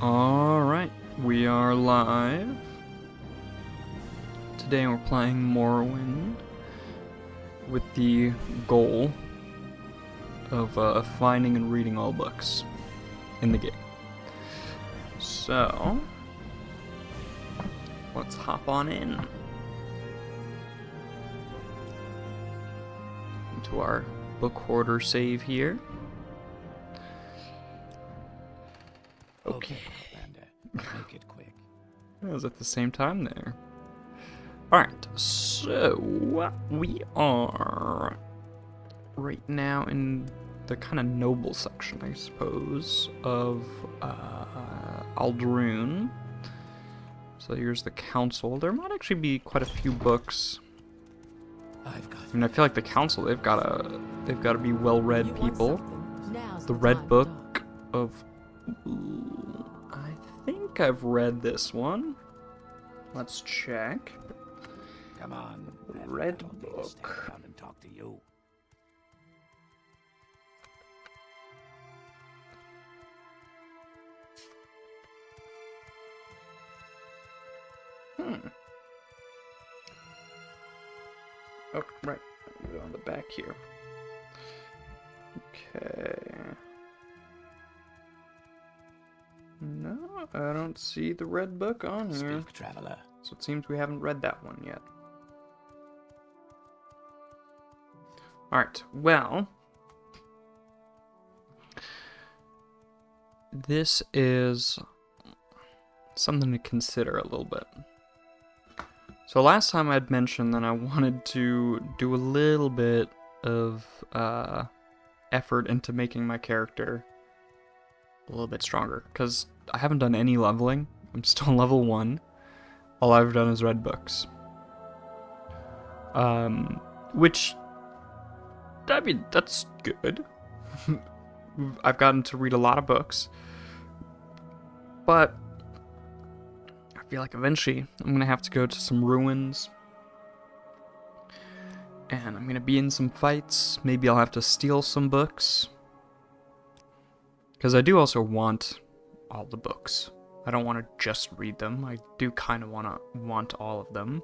Alright, we are live. Today we're playing Morrowind with the goal of finding and reading all books in the game. So, let's hop on in into our book hoarder save here. Okay. Make it quick. That was at the same time there. Alright, so we are right now in the kind of noble section, I suppose, of Aldrune. So here's the council. There might actually be quite a few books. I mean, I feel like the council, they've got to be well-read people. The Red Book of... I think I've read this one. Let's check. Come on. Red Book. Book. And talk to you. Oh, right. Go on the back here. Okay. No, I don't see the Red Book on here. Speak, traveler. So it seems we haven't read that one yet. Alright, well, this is something to consider a little bit. So last time I'd mentioned that I wanted to do a little bit of effort into making my character a little bit stronger, because I haven't done any leveling. I'm still level 1. All I've done is read books. Which, I mean, that's good. I've gotten to read a lot of books. But I feel like eventually I'm going to have to go to some ruins. And I'm going to be in some fights. Maybe I'll have to steal some books. Because I do also want all the books. I don't want to just read them. I do kind of want all of them.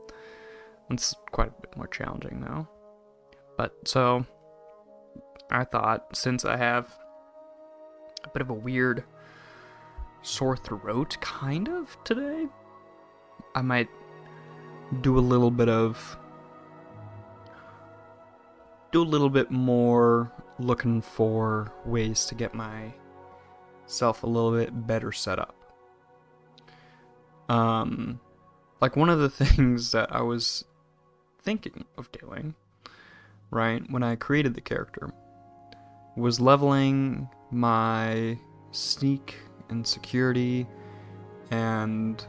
It's quite a bit more challenging though. But so I thought, since I have a bit of a weird sore throat kind of today, I might do a little bit more looking for ways to get myself a little bit better set up. Like one of the things that I was thinking of doing, right, when I created the character, was leveling my sneak and security and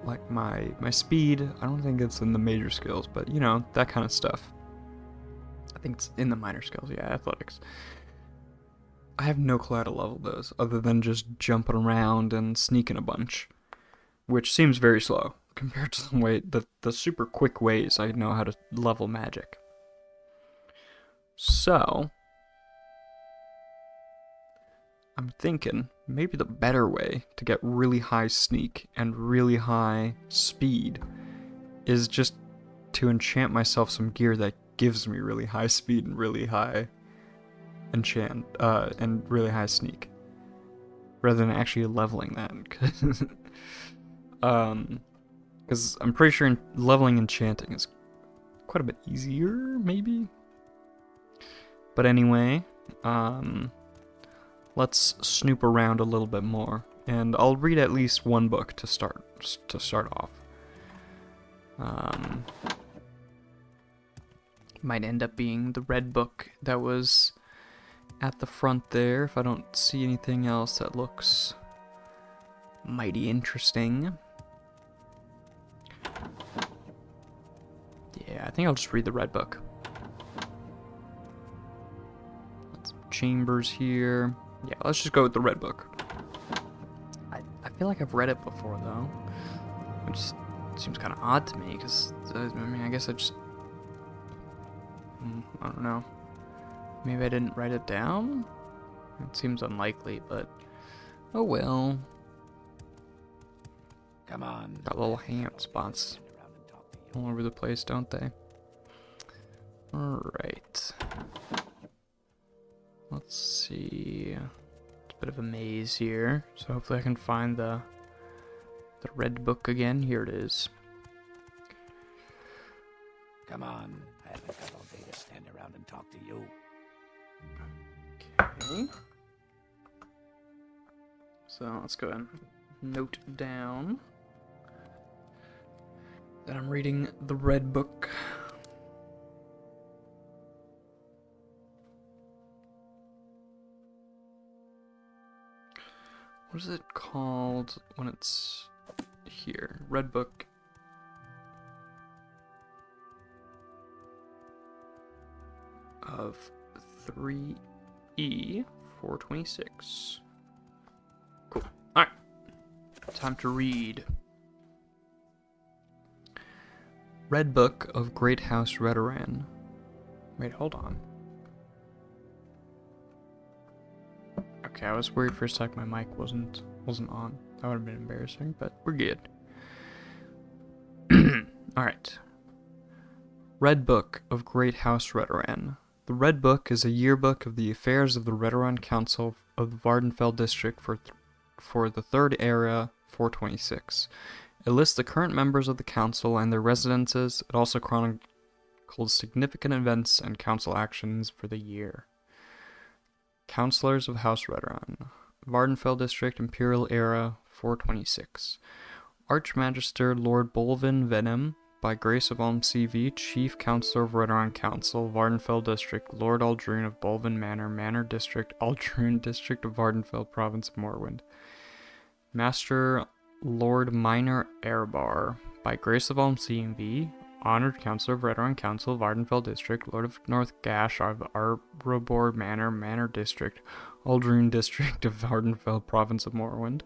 like my speed. I don't think it's in the major skills, but you know, that kind of stuff. I think it's in the minor skills, yeah, athletics. I have no clue how to level those, other than just jumping around and sneaking a bunch, which seems very slow compared to the super quick ways I know how to level magic. So, I'm thinking maybe the better way to get really high sneak and really high speed is just to enchant myself some gear that gives me really high speed and really high enchant and really high sneak, rather than actually leveling that. Because I'm pretty sure leveling enchanting is quite a bit easier, maybe. But anyway, let's snoop around a little bit more, and I'll read at least one book to start off. Might end up being the Red Book that was at the front there, if I don't see anything else that looks mighty interesting. Yeah, I think I'll just read the Red Book. Lots of chambers here. Yeah, let's just go with the Red Book. I feel like I've read it before, though. Which seems kind of odd to me, because, I mean, I guess I just... I don't know. Maybe I didn't write it down? It seems unlikely, but... oh well. Come on. Got little hand spots Stand around and talk to you. all over the place, don't they? Alright. Let's see. It's a bit of a maze here, so hopefully I can find the red book again. Here it is. Come on. I haven't got all day to stand around and talk to you. Okay. So let's go ahead and note down that I'm reading the red book. What is it called when it's here? Red book. Of 3E 426. Cool. Alright. Time to read. Red Book of Great House Redoran. Wait, hold on. Okay, I was worried for a sec my mic wasn't on. That would have been embarrassing, but we're good. Alright. Red Book of Great House Redoran. The Red Book is a yearbook of the affairs of the Redoran Council of the Vardenfell District for the Third Era 426. It lists the current members of the council and their residences. It also chronicles significant events and council actions for the year. Councilors of House Redoran. Vardenfell District, Imperial Era 426. Archmagister Lord Bolvin Venom, by grace of Alm CV, Chief Counselor of Redoran Council, Vardenfell District, Lord Aldrune of Bolvin Manor, Manor District, Aldrune District of Vardenfell, Province of Morrowind. Master Lord Minor Erebar, by grace of Alm CV, Honored Counselor of Redoran Council, Vardenfell District, Lord of North Gash of Arbor Manor, Manor District, Aldrune District of Vardenfell, Province of Morrowind.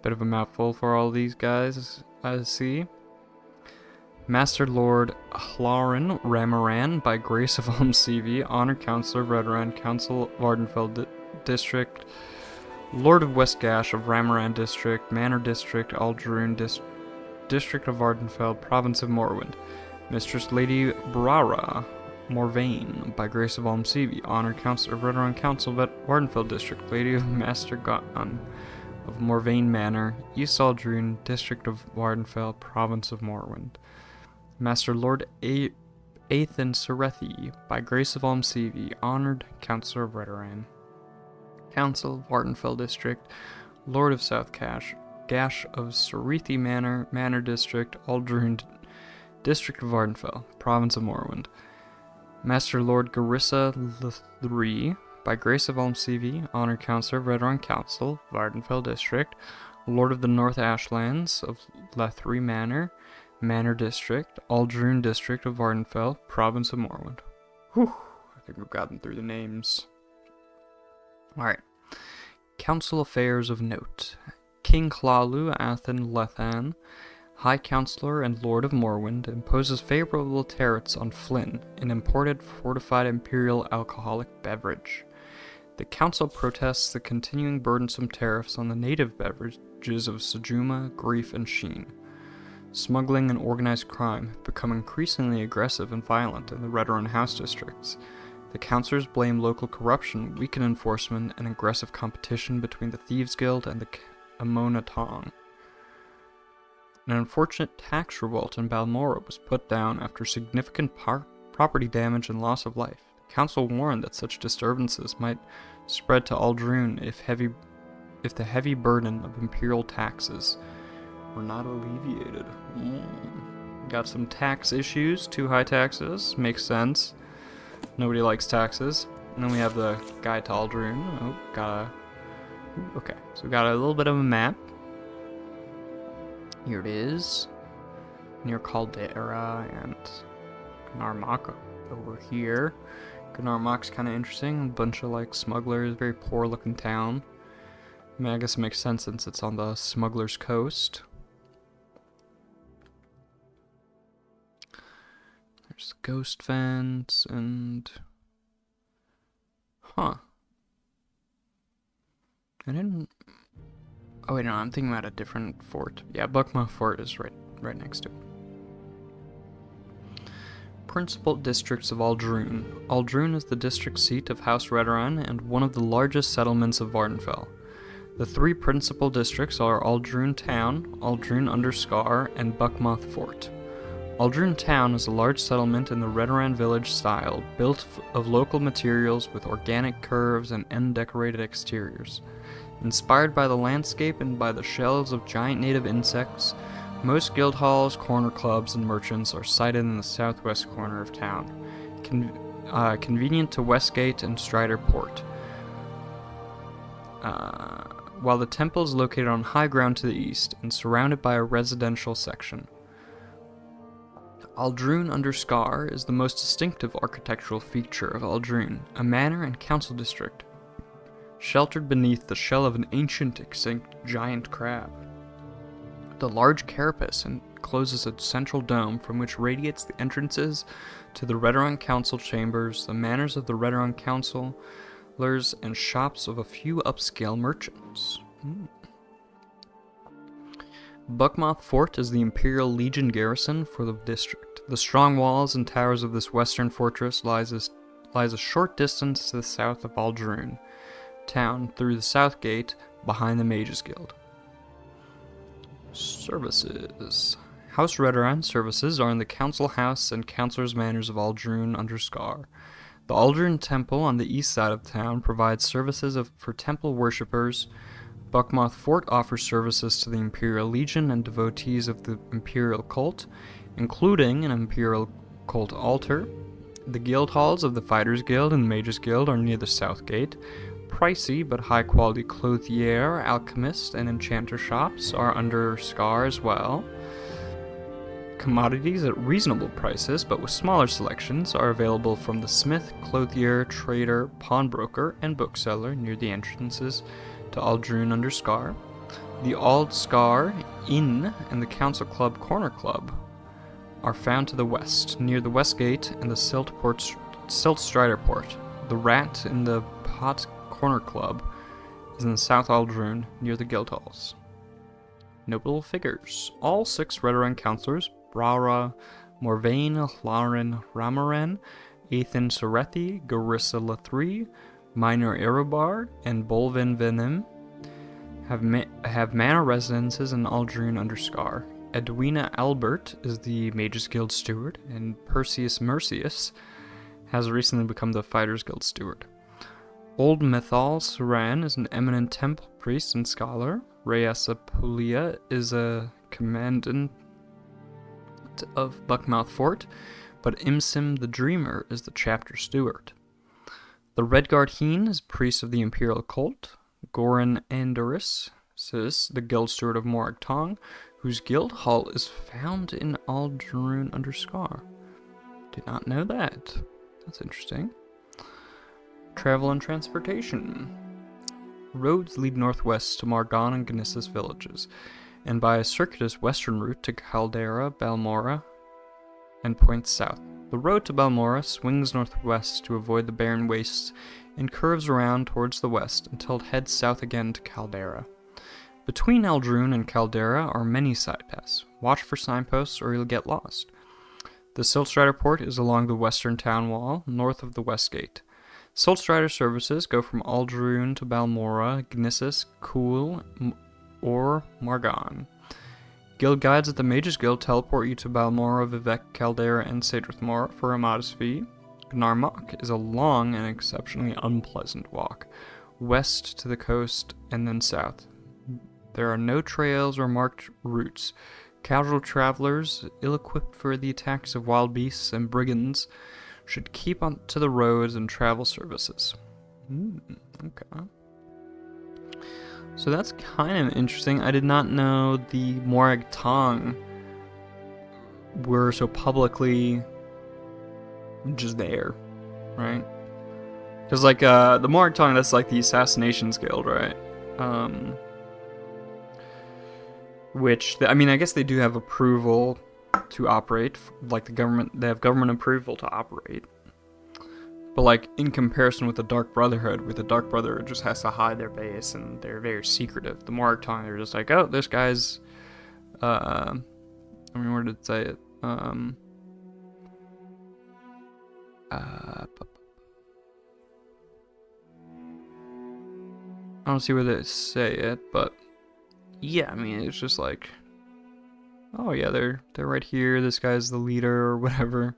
Bit of a mouthful for all these guys, I see. Master Lord Hlarin Ramaran, by grace of Alm CV, Honored Counselor of Redoran Council, Vardenfell District, Lord of Westgash of Ramaran District, Manor District, Aldrune District of Vardenfell, Province of Morrowind. Mistress Lady Brara Morvain, by grace of Alm CV, Honored Counselor of Redoran Council, Vardenfell District, Lady of Master Gon of Morvain Manor, East Aldrune District of Vardenfell, Province of Morrowind. Master Lord Aethan Serethi, by grace of Alm CV, Honored Counselor of Redoran Council, Vardenfell District, Lord of South Gash of Serethi Manor, Manor District, Aldrune District of Vardenfell, Province of Morrowind. Master Lord Garissa Lithri, by grace of Alm CV, Honored Counselor of Redoran Council, Vardenfell District, Lord of the North Ashlands of Lethri Manor, Manor District, Aldrune District of Vardenfell, Province of Morrowind. Whew, I think we've gotten through the names. Alright. Council Affairs of Note. King Hlalu Athan Lethan, High Counselor and Lord of Morrowind, imposes favorable tariffs on Flynn, an imported fortified imperial alcoholic beverage. The council protests the continuing burdensome tariffs on the native beverages of Sejuma, Grief, and Sheen. Smuggling and organized crime have become increasingly aggressive and violent in the Redoran House districts. The councilors blame local corruption, weakened enforcement, and aggressive competition between the Thieves Guild and the Amona Tong. An unfortunate tax revolt in Balmoral was put down after significant property damage and loss of life. The council warned that such disturbances might spread to Aldrune if the heavy burden of imperial taxes were not alleviated. Got some tax issues, too high taxes, makes sense. Nobody likes taxes. And then we have the guide to Aldrune. Okay, so we got a little bit of a map. Here it is. Near Caldera and Gnarmak over here. Gnarmak's kind of interesting. A bunch of like smugglers, very poor looking town. I mean, I guess it makes sense since it's on the Smuggler's Coast. There's the Ghost Fence and... Huh. I didn't... Oh wait, no, I'm thinking about a different fort. Yeah, Buckmouth Fort is right next to it. Principal districts of Aldrune. Aldrune is the district seat of House Redoran and one of the largest settlements of Vardenfell. The three principal districts are Aldrune Town, Aldrune Underscar, and Buckmouth Fort. Aldrune Town is a large settlement in the Redoran village style, built of local materials with organic curves and undecorated exteriors. Inspired by the landscape and by the shells of giant native insects, most guild halls, corner clubs, and merchants are sited in the southwest corner of town, convenient to Westgate and Strider Port. While the temple is located on high ground to the east and surrounded by a residential section. Aldrune Underscar is the most distinctive architectural feature of Aldrune, a manor and council district, sheltered beneath the shell of an ancient extinct giant crab. The large carapace encloses a central dome from which radiates the entrances to the Redoran Council chambers, the manors of the Redoran Councilors, and shops of a few upscale merchants. Buckmouth Fort is the Imperial Legion garrison for the district. The strong walls and towers of this western fortress lies a short distance to the south of Aldrune Town through the south gate behind the Mages Guild. Services. House Redoran services are in the Council House and Councilor's Manors of Aldrune Underscar. The Aldrune Temple on the east side of town provides services for temple worshippers. Buckmouth Fort offers services to the Imperial Legion and devotees of the Imperial Cult, including an Imperial Cult altar. The guild halls of the Fighters Guild and the Mages Guild are near the south gate. Pricey but high-quality clothier, alchemist, and enchanter shops are under Scar as well. Commodities at reasonable prices, but with smaller selections, are available from the smith, clothier, trader, pawnbroker, and bookseller near the entrances to Aldrune Underscar. The Aldscar Inn and the Council Club Corner Club are found to the west, near the West Gate and the Silt Strider Port. The Rat in the Pot Corner Club is in South Aldrune, near the guild halls. Notable figures. All 6 Redoran councillors, Brara, Morvain, Lauren, Ramaren, Ethan Sorethi, Garissa Lathri, Minor Erobar, and Bolvin Venim have manor residences in Aldrune Underscar. Edwina Albert is the Mages Guild Steward, and Perseus Mercius has recently become the Fighters Guild Steward. Old Methal Suran is an eminent temple priest and scholar. Reyesa Pulia is a commandant of Buckmouth Fort, but Imsim the Dreamer is the chapter steward. The Redguard Heen is priest of the Imperial Cult. Goran Andoris is the guild steward of Morag Tong, whose guild hall is found in Aldrune Underscar. Did not know that. That's interesting. Travel and transportation. Roads lead northwest to Margon and Gnissis villages, and by a circuitous western route to Caldera, Balmora, and points south. The road to Balmora swings northwest to avoid the barren wastes and curves around towards the west until it heads south again to Caldera. Between Aldrune and Caldera are many side paths. Watch for signposts or you'll get lost. The Siltstrider Port is along the western town wall, north of the west gate. Siltstrider services go from Aldrune to Balmora, Gnissis, Cool, or Margon. Guild guides at the Mages Guild teleport you to Balmora, Vivek, Caldera, and Sadrithmora for a modest fee. Gnarmok is a long and exceptionally unpleasant walk, west to the coast and then south. There are no trails or marked routes. Casual travelers, ill-equipped for the attacks of wild beasts and brigands, should keep on to the roads and travel services. Okay. So that's kind of interesting. I did not know the Morag Tong were so publicly just there, right? Because, like, the Morag Tong, that's like the Assassinations Guild, right? Which, I mean, I guess they do have approval to operate, like the government, they have government approval to operate. But like in comparison with the Dark Brotherhood, with the Dark Brotherhood just has to hide their base and they're very secretive. The Morrowind, they're just like, oh, this guy's, I mean, where did it say it? I don't see where they say it, but yeah, I mean, it's just like, oh yeah, they're right here. This guy's the leader or whatever.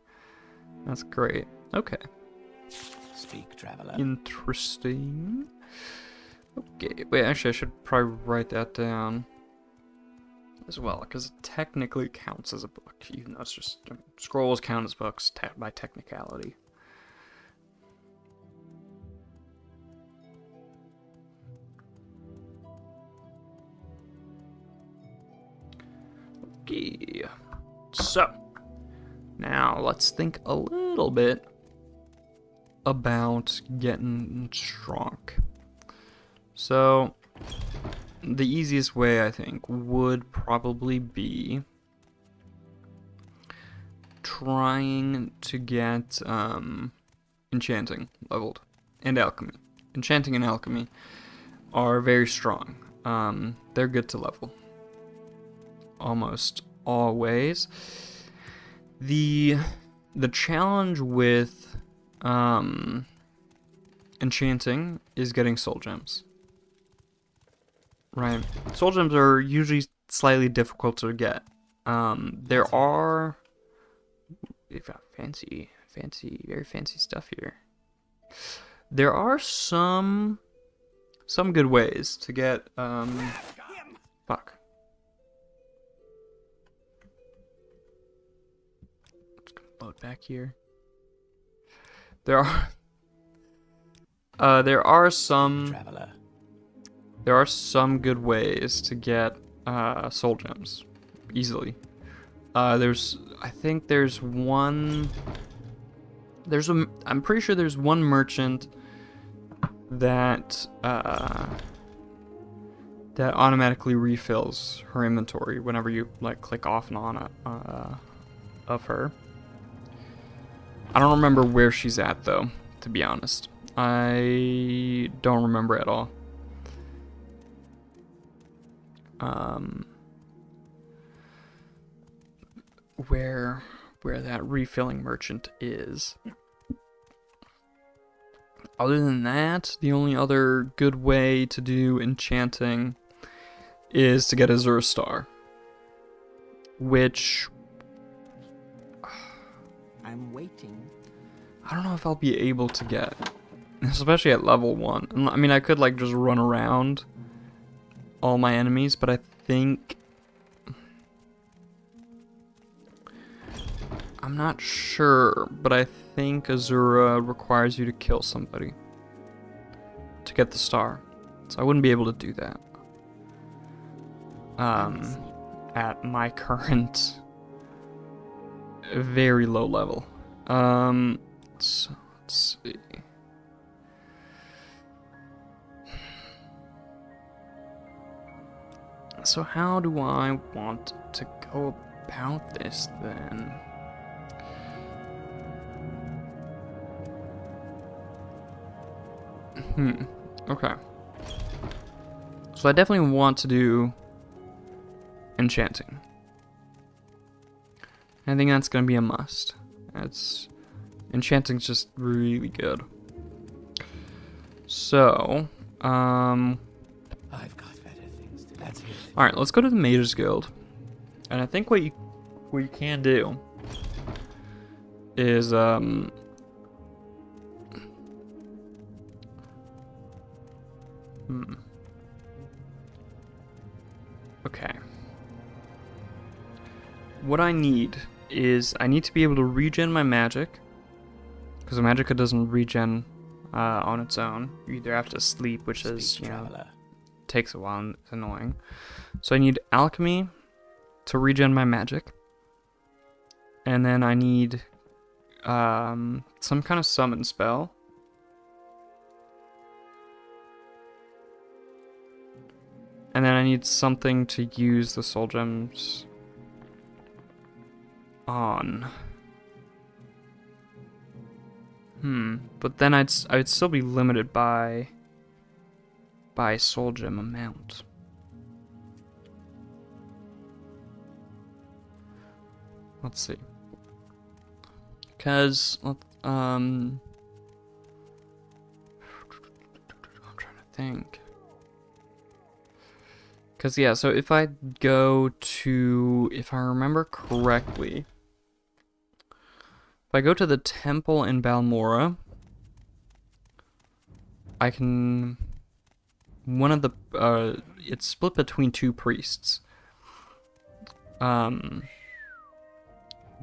That's great. Okay. Speak, traveler. Interesting. Okay, wait, actually, I should probably write that down as well, because it technically counts as a book, even though it's just, I mean, scrolls count as books by technicality. Okay, so now let's think a little bit about getting strong. So the easiest way, I think, would probably be trying to get enchanting leveled and alchemy. Enchanting and alchemy are very strong. They're good to level almost always. The challenge with enchanting is getting soul gems. Right. Soul gems are usually slightly difficult to get. There are fancy, very fancy stuff here. There are some good ways to get fuck. Let's load back here. There are some good ways to get soul gems easily. I'm pretty sure there's one merchant that automatically refills her inventory whenever you like click off and on of her. I don't remember where she's at though, to be honest. I don't remember at all. Where that refilling merchant is. Other than that, the only other good way to do enchanting is to get a Azure Star, which I'm waiting. I don't know if I'll be able to get, especially at level 1. I mean, I could like just run around all my enemies, but I think I'm not sure, but I think Azura requires you to kill somebody to get the star. So I wouldn't be able to do that. At my current very low level. So let's see. So how do I want to go about this then? Okay. So I definitely want to do enchanting. I think that's gonna be a must. Enchanting's just really good. So, I've got better things to do. That's it. all right, let's go to the Mages Guild. And I think what you can do is okay. What I need is I need to be able to regen my magic, because the magicka doesn't regen on its own. You either have to sleep, which is, you know, takes a while and it's annoying. So I need alchemy to regen my magic, and then I need some kind of summon spell. And then I need something to use the soul gems on. But then I'd still be limited by soul gem amount. Let's see. Because I'm trying to think. Because yeah, so if I go to, if I remember correctly, if I go to the temple in Balmora, I can, one of the, it's split between two priests. But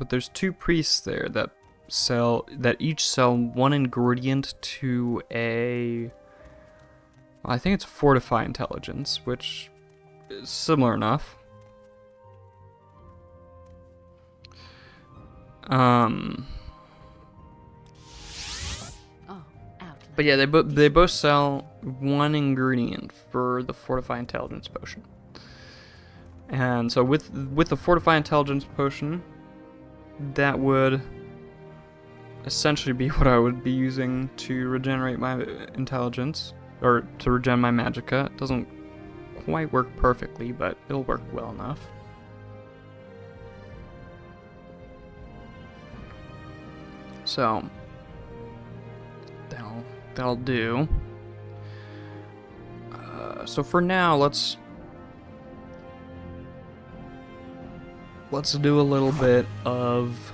there's two priests there that each sell one ingredient to a, I think it's Fortify Intelligence, which is similar enough. But yeah, they both sell one ingredient for the Fortify Intelligence potion. And so with the Fortify Intelligence potion, that would essentially be what I would be using to regenerate my intelligence, or to regen my magicka. It doesn't quite work perfectly, but it'll work well enough. So that'll do. So for now, let's do a little bit of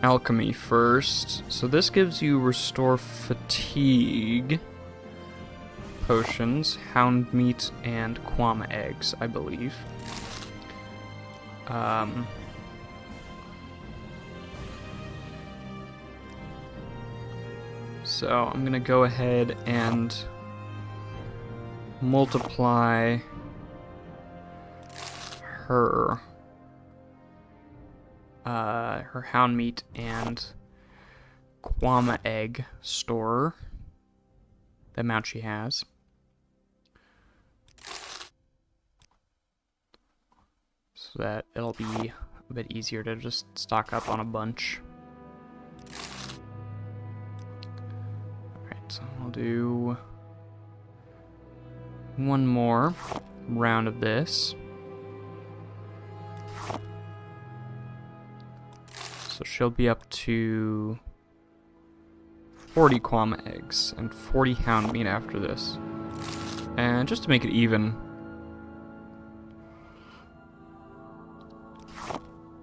alchemy first. So this gives you restore fatigue potions, hound meat, and quama eggs, I believe. So I'm gonna go ahead and multiply her hound meat and quama egg store, the amount she has. So that it'll be a bit easier to just stock up on a bunch. Alright, so I'll do one more round of this. So she'll be up to 40 quama eggs and 40 hound meat after this. And just to make it even,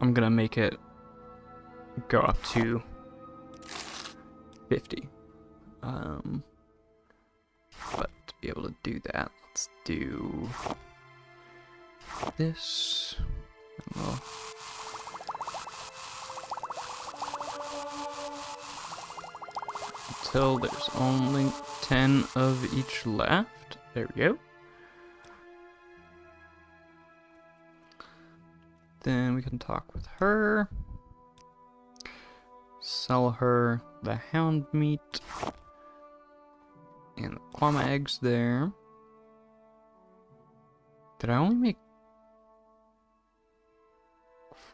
I'm gonna make it go up to 50. But to be able to do that, let's do this. And we'll until there's only 10 of each left. There we go. Then we can talk with her. Sell her the hound meat and the quama eggs there. Did I only make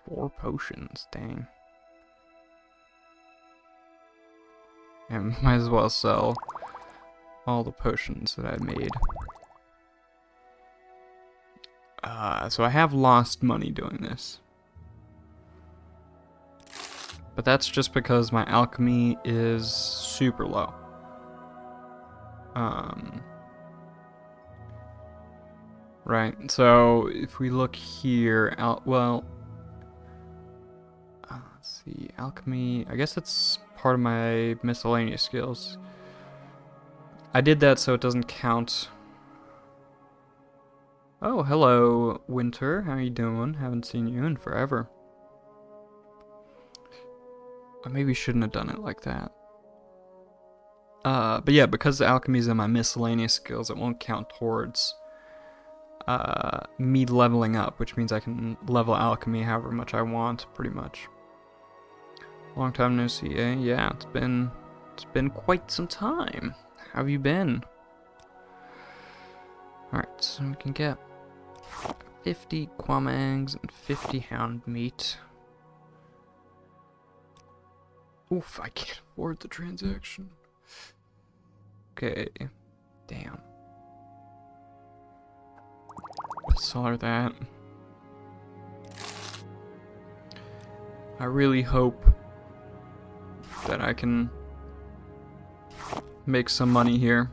4 potions? Dang. And might as well sell all the potions that I made. So I have lost money doing this. But that's just because my alchemy is super low. Right, so if we look here, let's see, alchemy, I guess it's part of my miscellaneous skills. I did that so it doesn't count. Oh, hello, Winter. How you doing? Haven't seen you in forever. I maybe shouldn't have done it like that. But yeah, because the alchemy is in my miscellaneous skills, it won't count towards me leveling up, which means I can level alchemy however much I want, pretty much. Long time no see, eh? Yeah, it's been quite some time. How have you been? Alright, so we can get 50 quama eggs and 50 hound meat. Oof, I can't afford the transaction. Okay. Damn. Saw that. I really hope that I can make some money here.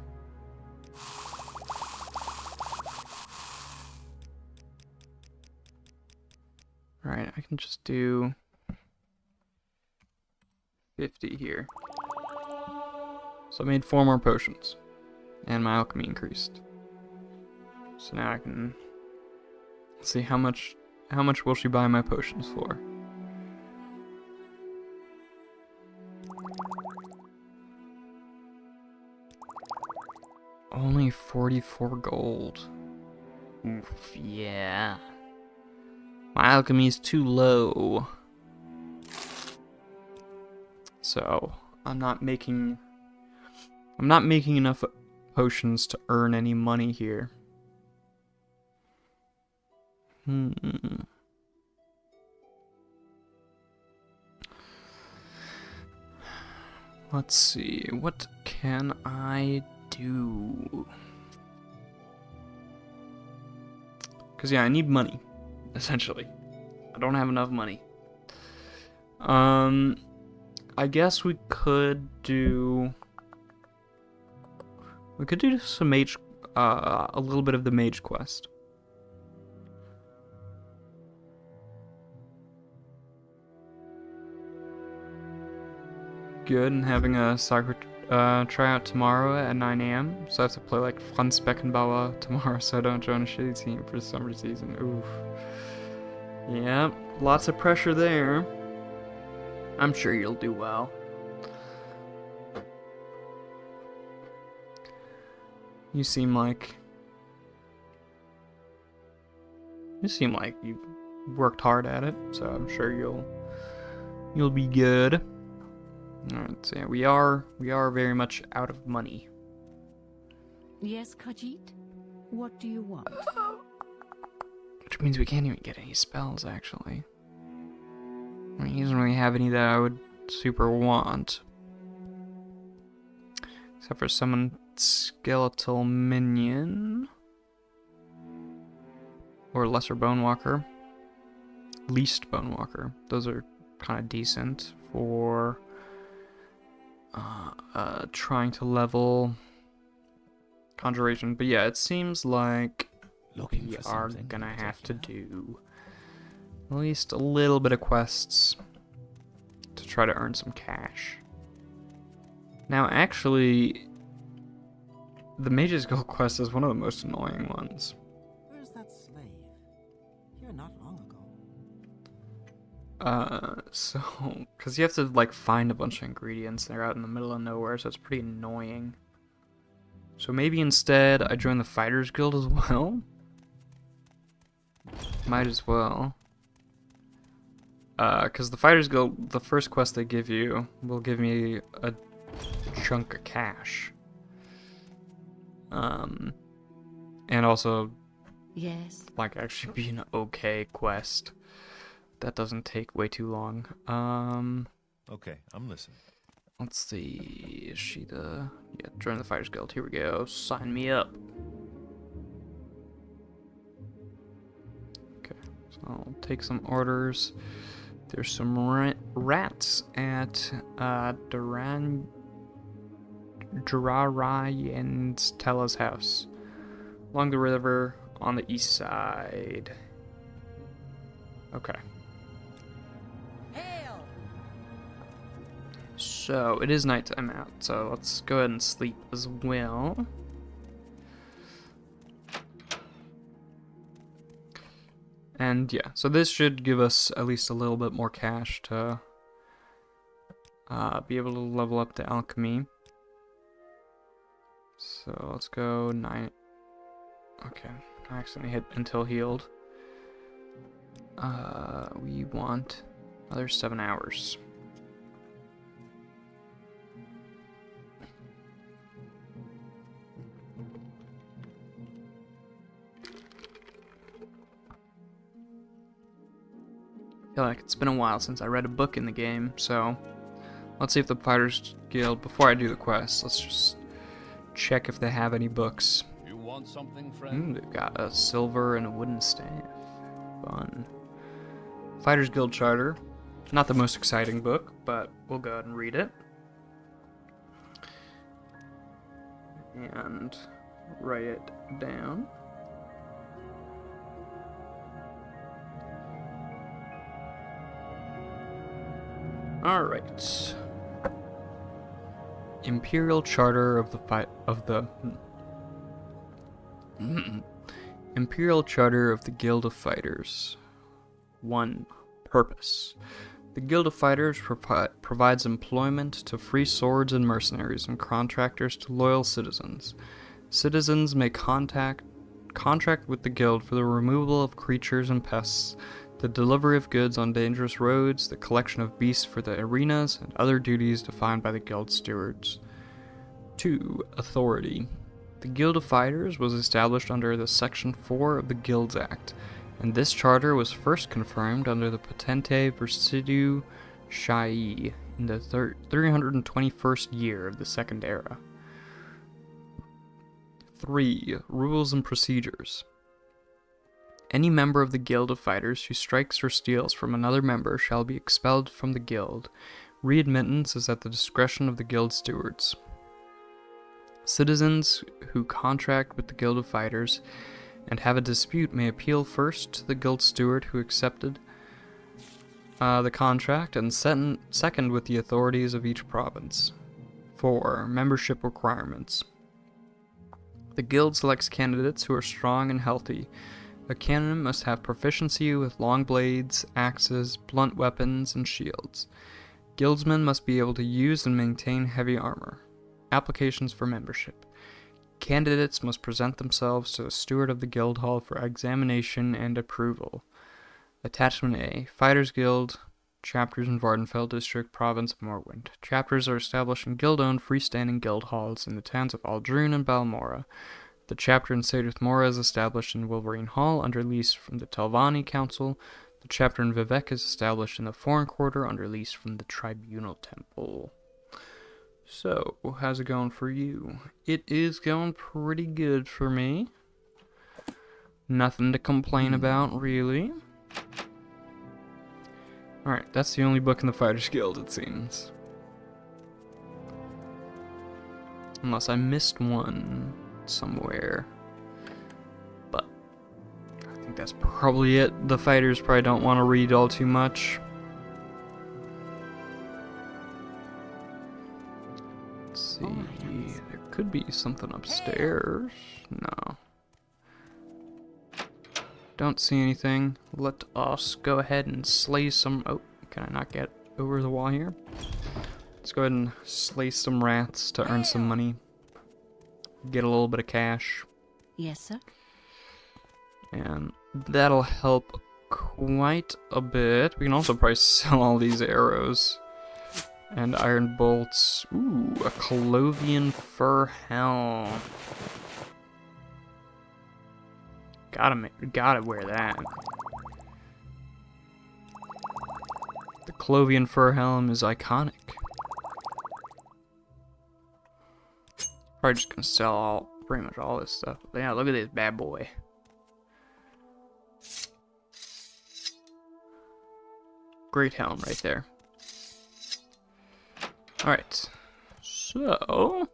Alright, I can just do 50 here. So I made 4 more potions. And my alchemy increased. So now I can see how much will she buy my potions for. Only 44 gold. Oof, yeah. My alchemy is too low. So, I'm not making enough potions to earn any money here. Let's see, what can I do? Because, yeah, I need money, essentially. I don't have enough money. I guess we could do some mage, a little bit of the mage quest. Good, and having a soccer tryout tomorrow at 9 a.m. So I have to play like Franz Beckenbauer tomorrow so I don't join a shitty team for the summer season. Oof. Yep, lots of pressure there. I'm sure you'll do well. You seem like you worked hard at it, so I'm sure you'll be good. Alright, so yeah, we are very much out of money. Yes, Khajiit? What do you want? Which means we can't even get any spells, actually. I mean, he doesn't really have any that I would super want. Except for summon skeletal minion. Or lesser bone walker. Least bone walker. Those are kind of decent for trying to level conjuration. But yeah, it seems like we are gonna have to do at least a little bit of quests to try to earn some cash. Now, actually, the Mage's Guild quest is one of the most annoying ones. Where's that slave? Here not long ago. Because you have to, like, find a bunch of ingredients. They're out in the middle of nowhere, so it's pretty annoying. So maybe instead I join the Fighters Guild as well? Might as well. Because the Fighters Guild, the first quest they give you will give me a chunk of cash. And also, Yes. like, actually be an okay quest. That doesn't take way too long. Okay, I'm listening. Let's see, is she the... Yeah, join the Fighters Guild, here we go, sign me up. Okay, so I'll take some orders. There's some rats at Durarai and Tella's house. Along the river on the east side. Okay. So, it is nighttime out, so let's go ahead and sleep as well. And yeah, so this should give us at least a little bit more cash to be able to level up the alchemy. So let's go 9. Okay, I accidentally hit until healed. We want another 7 hours. I feel like it's been a while since I read a book in the game, so Let's see if the Fighters Guild, before I do the quest, let's just check if they have any books. You want something, friend? They've got a silver and a wooden staff. Fun. Fighters Guild Charter. Not the most exciting book, but we'll go ahead and read it. And write it down. Alright. Imperial Charter of the Imperial Charter of the Guild of Fighters. 1. Purpose. The Guild of Fighters provides employment to free swords and mercenaries and contractors to loyal citizens. Citizens may contract with the Guild for the removal of creatures and pests, the delivery of goods on dangerous roads, the collection of beasts for the arenas, and other duties defined by the Guild stewards. 2. Authority. The Guild of Fighters was established under the Section 4 of the Guilds Act, and this charter was first confirmed under the Patente Versidu Shai in the 321st year of the Second Era. 3. Rules and Procedures. Any member of the Guild of Fighters who strikes or steals from another member shall be expelled from the Guild. Readmittance is at the discretion of the Guild stewards. Citizens who contract with the Guild of Fighters and have a dispute may appeal first to the Guild steward who accepted the contract, and second with the authorities of each province. 4. Membership requirements. The Guild selects candidates who are strong and healthy. A candidate must have proficiency with long blades, axes, blunt weapons, and shields. Guildsmen must be able to use and maintain heavy armor. Applications for membership. Candidates must present themselves to the steward of the guild hall for examination and approval. Attachment A. Fighters Guild. Chapters in Vardenfell District, Province of Morrowind. Chapters are established in guild-owned freestanding guild halls in the towns of Aldrune and Balmora. The chapter in Sadith Mora is established in Wolverine Hall under lease from the Telvanni Council. The chapter in Vivek is established in the Foreign Quarter under lease from the Tribunal Temple. So, how's it going for you? It is going pretty good for me. Nothing to complain about, really. Alright, that's the only book in the Fighters Guild, it seems. Unless I missed one somewhere. But I think that's probably it. The fighters probably don't want to read all too much. Let's see. There could be something upstairs. No. Don't see anything. Let us go ahead and slay some... Oh, can I not get over the wall here? Let's go ahead and slay some rats to earn some money. Get a little bit of cash. Yes, sir. And that'll help quite a bit. We can also probably sell all these arrows. And iron bolts. Ooh, a Colovian fur helm. Gotta wear that. The Colovian fur helm is iconic. Probably just gonna sell pretty much all this stuff. But yeah, look at this bad boy. Great helm right there. Alright. So...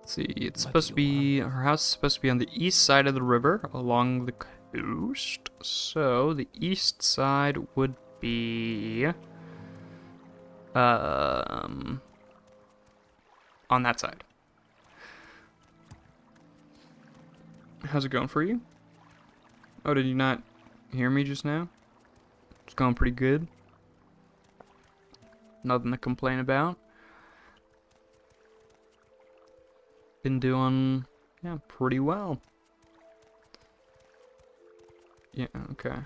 let's see, it's supposed to be... her house is supposed to be on the east side of the river, along the coast. So, the east side would be... on that side. How's it going for you? Oh, did you not hear me just now? It's going pretty good. Nothing to complain about. Been doing, yeah, pretty well. Yeah, okay.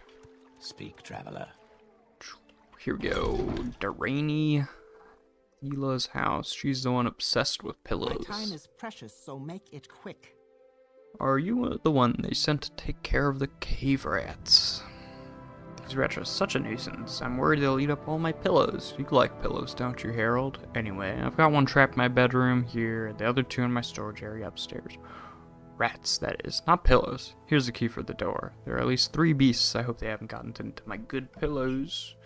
Speak, traveler. Here we go. Deraney. Hila's house. She's the one obsessed with pillows. My time is precious, so make it quick. Are you the one they sent to take care of the cave rats? These rats are such a nuisance. I'm worried they'll eat up all my pillows. You like pillows, don't you, Harold? Anyway, I've got one trapped in my bedroom here, and the other two in my storage area upstairs. Rats, that is, not pillows. Here's the key for the door. There are at least 3 beasts. I hope they haven't gotten into my good pillows.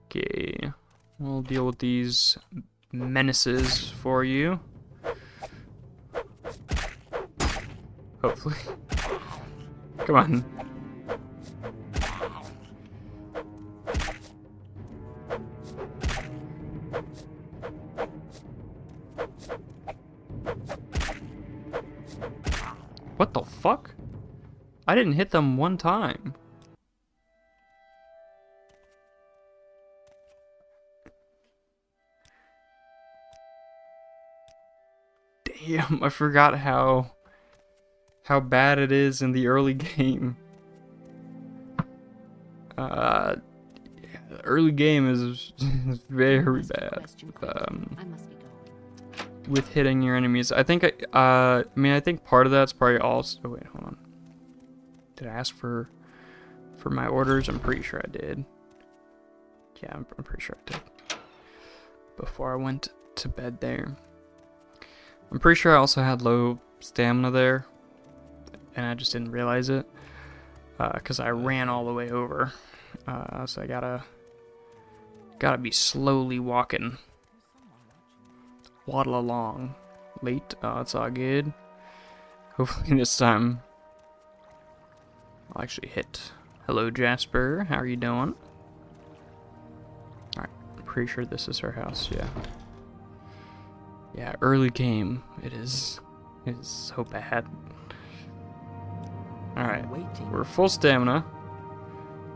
Okay, we'll deal with these menaces for you. Hopefully. Come on. What the fuck? I didn't hit them one time. Damn, I forgot how bad it is in the early game. Yeah, the early game is very bad. I must be going. With hitting your enemies. I think I mean I think part of that's probably also wait, hold on. Did I ask for my orders? I'm pretty sure I did. Yeah, I'm pretty sure I did. Before I went to bed there. I'm pretty sure I also had low stamina there, and I just didn't realize it, because I ran all the way over. So I gotta be slowly walking. Waddle along. Late. Oh, it's all good. Hopefully this time I'll actually hit. Hello, Jasper. How are you doing? Alright. I'm pretty sure this is her house. Yeah. Yeah, early game. It is so bad. Alright. We're full stamina.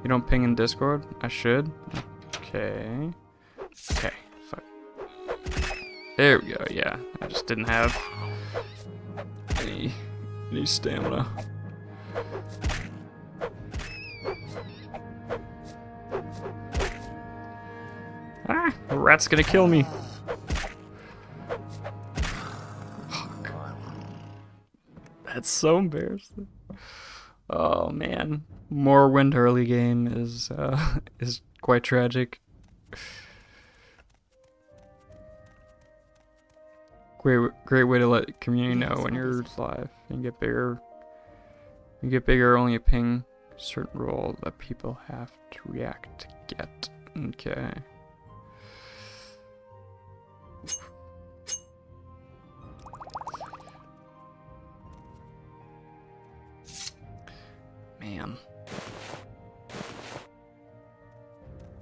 You don't ping in Discord? I should. Okay. Okay. Fuck. There we go, yeah. I just didn't have any stamina. Ah, the rat's gonna kill me. Fuck. That's so embarrassing. Oh man. Morrowind early game is quite tragic. Great way to let the community know when you're live. You get bigger. You get bigger. Only a ping certain role that people have to react to get. Okay. Man.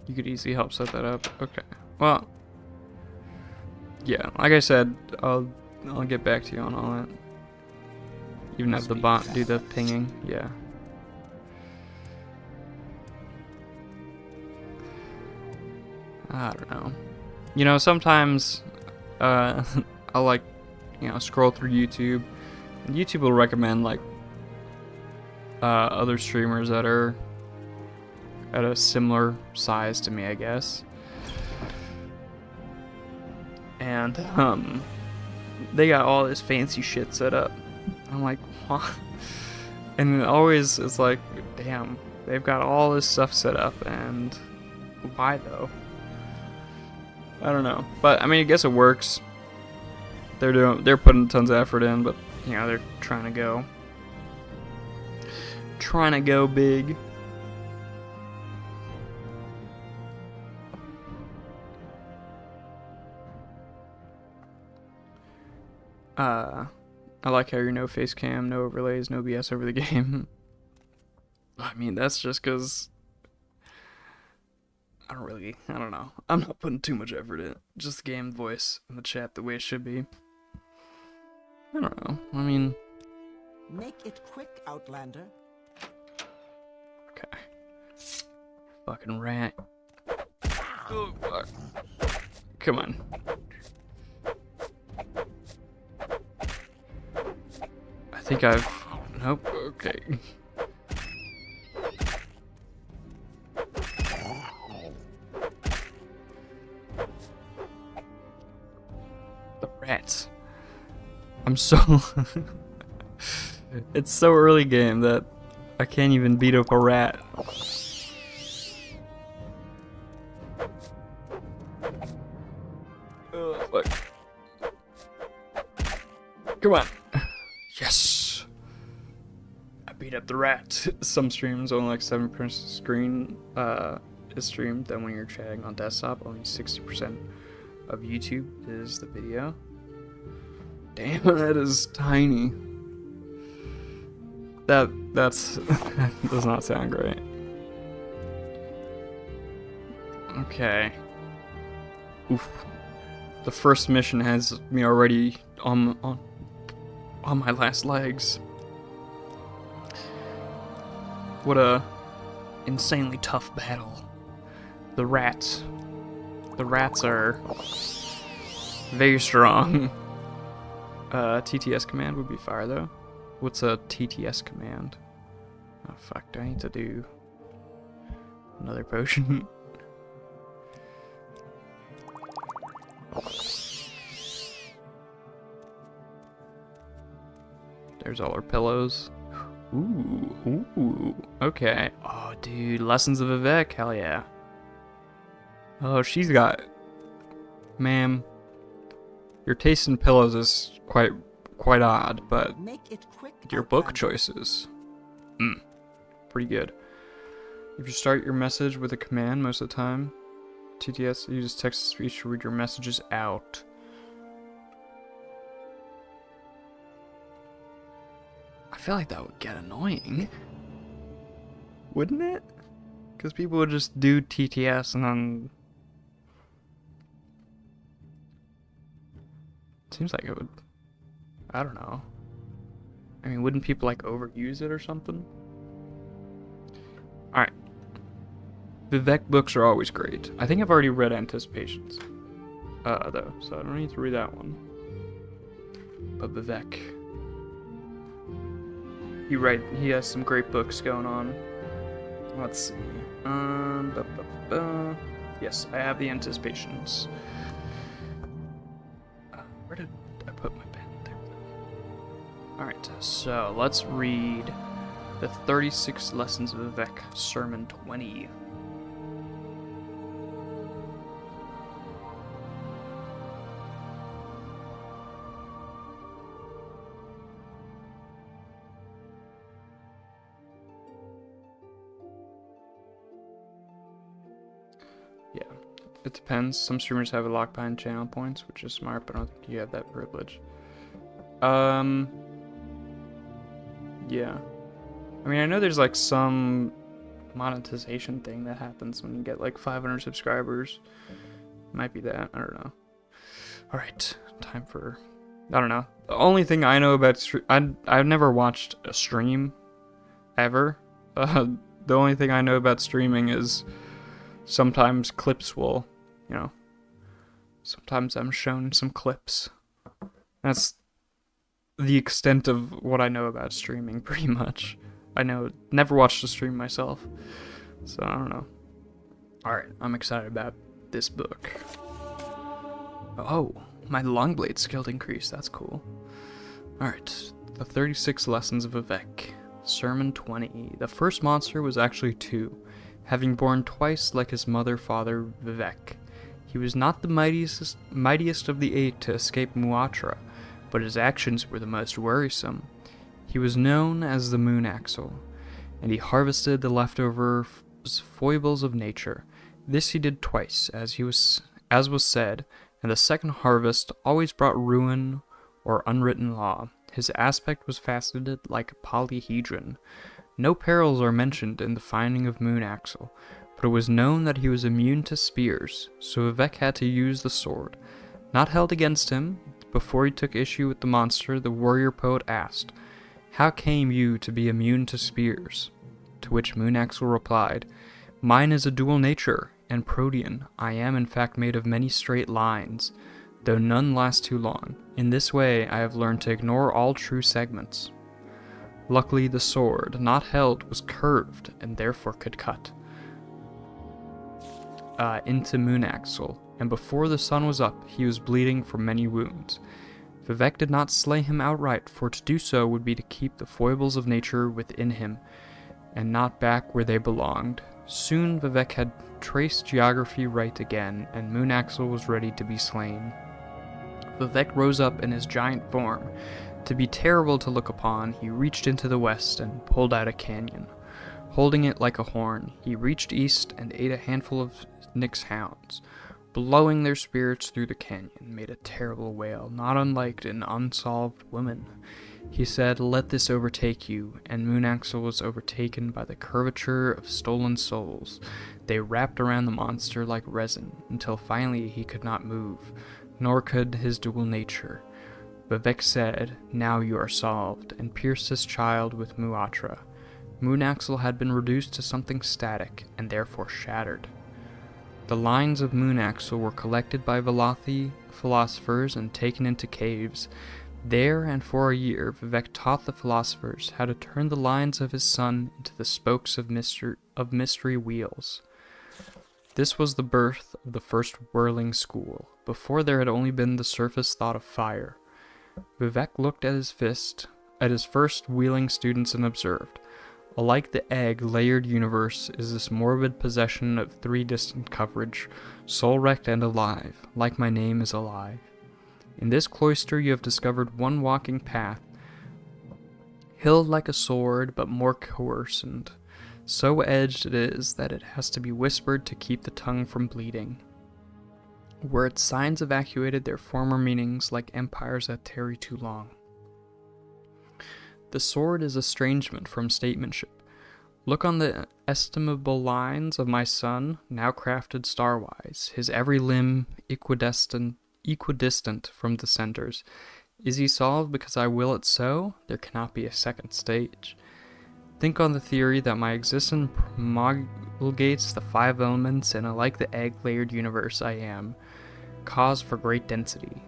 You could easily help set that up. Okay. Well. Yeah, like I said, I'll get back to you on all that. Even have the bot do the pinging. Yeah. I don't know. You know, sometimes I'll like, you know, scroll through YouTube, and YouTube will recommend like other streamers that are at a similar size to me, I guess. And they got all this fancy shit set up. I'm like, what? And it always is like, damn, they've got all this stuff set up, and why though? I don't know, but I mean, I guess it works. They're putting tons of effort in, but you know, they're trying to go big. I like how you're no face cam, no overlays, no BS over the game. I mean, that's just because I don't know. I'm not putting too much effort in it. Just the game voice and the chat the way it should be. I don't know. I mean, Make it quick, Outlander. okay. Fucking rat. Oh, fuck. Come on. I think I've... Nope, okay. The rats. I'm so... It's so early game that I can't even beat up a rat. Oh, fuck. Come on. Yes. I beat up the rat. Some streams only like 7% screen is streamed. Then when you're chatting on desktop, only 60% of YouTube is the video. Damn, that is tiny. That's that does not sound great. Okay. Oof. The first mission has me already on my last legs. What a insanely tough battle. The rats are very strong. TTS command would be fire though. What's a TTS command? Oh fuck, do I need to do another potion? There's all our pillows. Ooh, okay. Oh, dude, Lessons of Vivek, hell yeah. Oh, she's got... Ma'am, your taste in pillows is quite odd, but Make it quick, your book Outlander. choices, pretty good. If you start your message with a command most of the time, TTS, use text-to-speech to read your messages out. I feel like that would get annoying. Wouldn't it? Because people would just do TTS and then... Seems like it would... I don't know. I mean, wouldn't people like overuse it or something? Alright. Vivek books are always great. I think I've already read Anticipations. Though, so I don't need to read that one. But Vivek... He has some great books going on. Let's see. Yes, I have the Anticipations. Where did I put my pen? There. Alright, so let's read the 36 Lessons of Vivek, Sermon 20. Yeah, it depends. Some streamers have a lock behind channel points, which is smart, but I don't think you have that privilege. Yeah. I mean, I know there's like some monetization thing that happens when you get like 500 subscribers. Might be that. I don't know. Alright, time for... I don't know. The only thing I know about... I've never watched a stream. Ever. The only thing I know about streaming is... Sometimes clips will, you know, sometimes I'm shown some clips. That's the extent of what I know about streaming, pretty much. I know, never watched a stream myself, so I don't know. Alright, I'm excited about this book. Oh, my Longblade skill increased, that's cool. Alright, the 36 Lessons of Vivek, Sermon 20. The first monster was actually 2. Having born twice like his father Vivek. He was not the mightiest of the 8 to escape Muatra, but his actions were the most worrisome. He was known as the Moon Axle, and he harvested the leftover foibles of nature. This he did twice, as was said, and the second harvest always brought ruin or unwritten law. His aspect was faceted like a polyhedron. No perils are mentioned in the finding of Moon Axle, but it was known that he was immune to spears, so Vivek had to use the sword. Not held against him, before he took issue with the monster, the warrior poet asked, "How came you to be immune to spears?" To which Moon Axle replied, "Mine is a dual nature, and protean. I am in fact made of many straight lines, though none last too long. In this way I have learned to ignore all true segments." Luckily, the sword, not held, was curved and therefore could cut into Moon Axle, and before the sun was up, he was bleeding from many wounds. Vivek did not slay him outright, for to do so would be to keep the foibles of nature within him. and not back where they belonged. Soon Vivek had traced geography right again, and Moon Axel was ready to be slain. Vivek rose up in his giant form. To be terrible to look upon, he reached into the west and pulled out a canyon. Holding it like a horn, he reached east and ate a handful of Nick's hounds. Blowing their spirits through the canyon made a terrible wail, not unlike an unsolved woman. He said, "Let this overtake you," and Moon Axel was overtaken by the curvature of stolen souls. They wrapped around the monster like resin, until finally he could not move, nor could his dual nature. Vivek said, "Now you are solved," and pierced his child with Muatra. Moon Axel had been reduced to something static, and therefore shattered. The lines of Moon Axel were collected by Velothi philosophers and taken into caves. There and for a year, Vivek taught the philosophers how to turn the lines of his sun into the spokes of mystery wheels. This was the birth of the first whirling school. Before there had only been the surface thought of fire. Vivek looked at his first wheeling students and observed. Alike the egg-layered universe is this morbid possession of three distant coverage, soul-wrecked and alive, like my name is alive. In this cloister you have discovered one walking path, hilled like a sword, but more coarsened. So edged it is that it has to be whispered to keep the tongue from bleeding. Where its signs evacuated their former meanings like empires that tarry too long. The sword is estrangement from statesmanship. Look on the estimable lines of my son, now crafted starwise, his every limb equidistant from the centers. Is he solved because I will it so? There cannot be a second stage. Think on the theory that my existence promulgates the five elements, and like the egg-layered universe I am, cause for great density.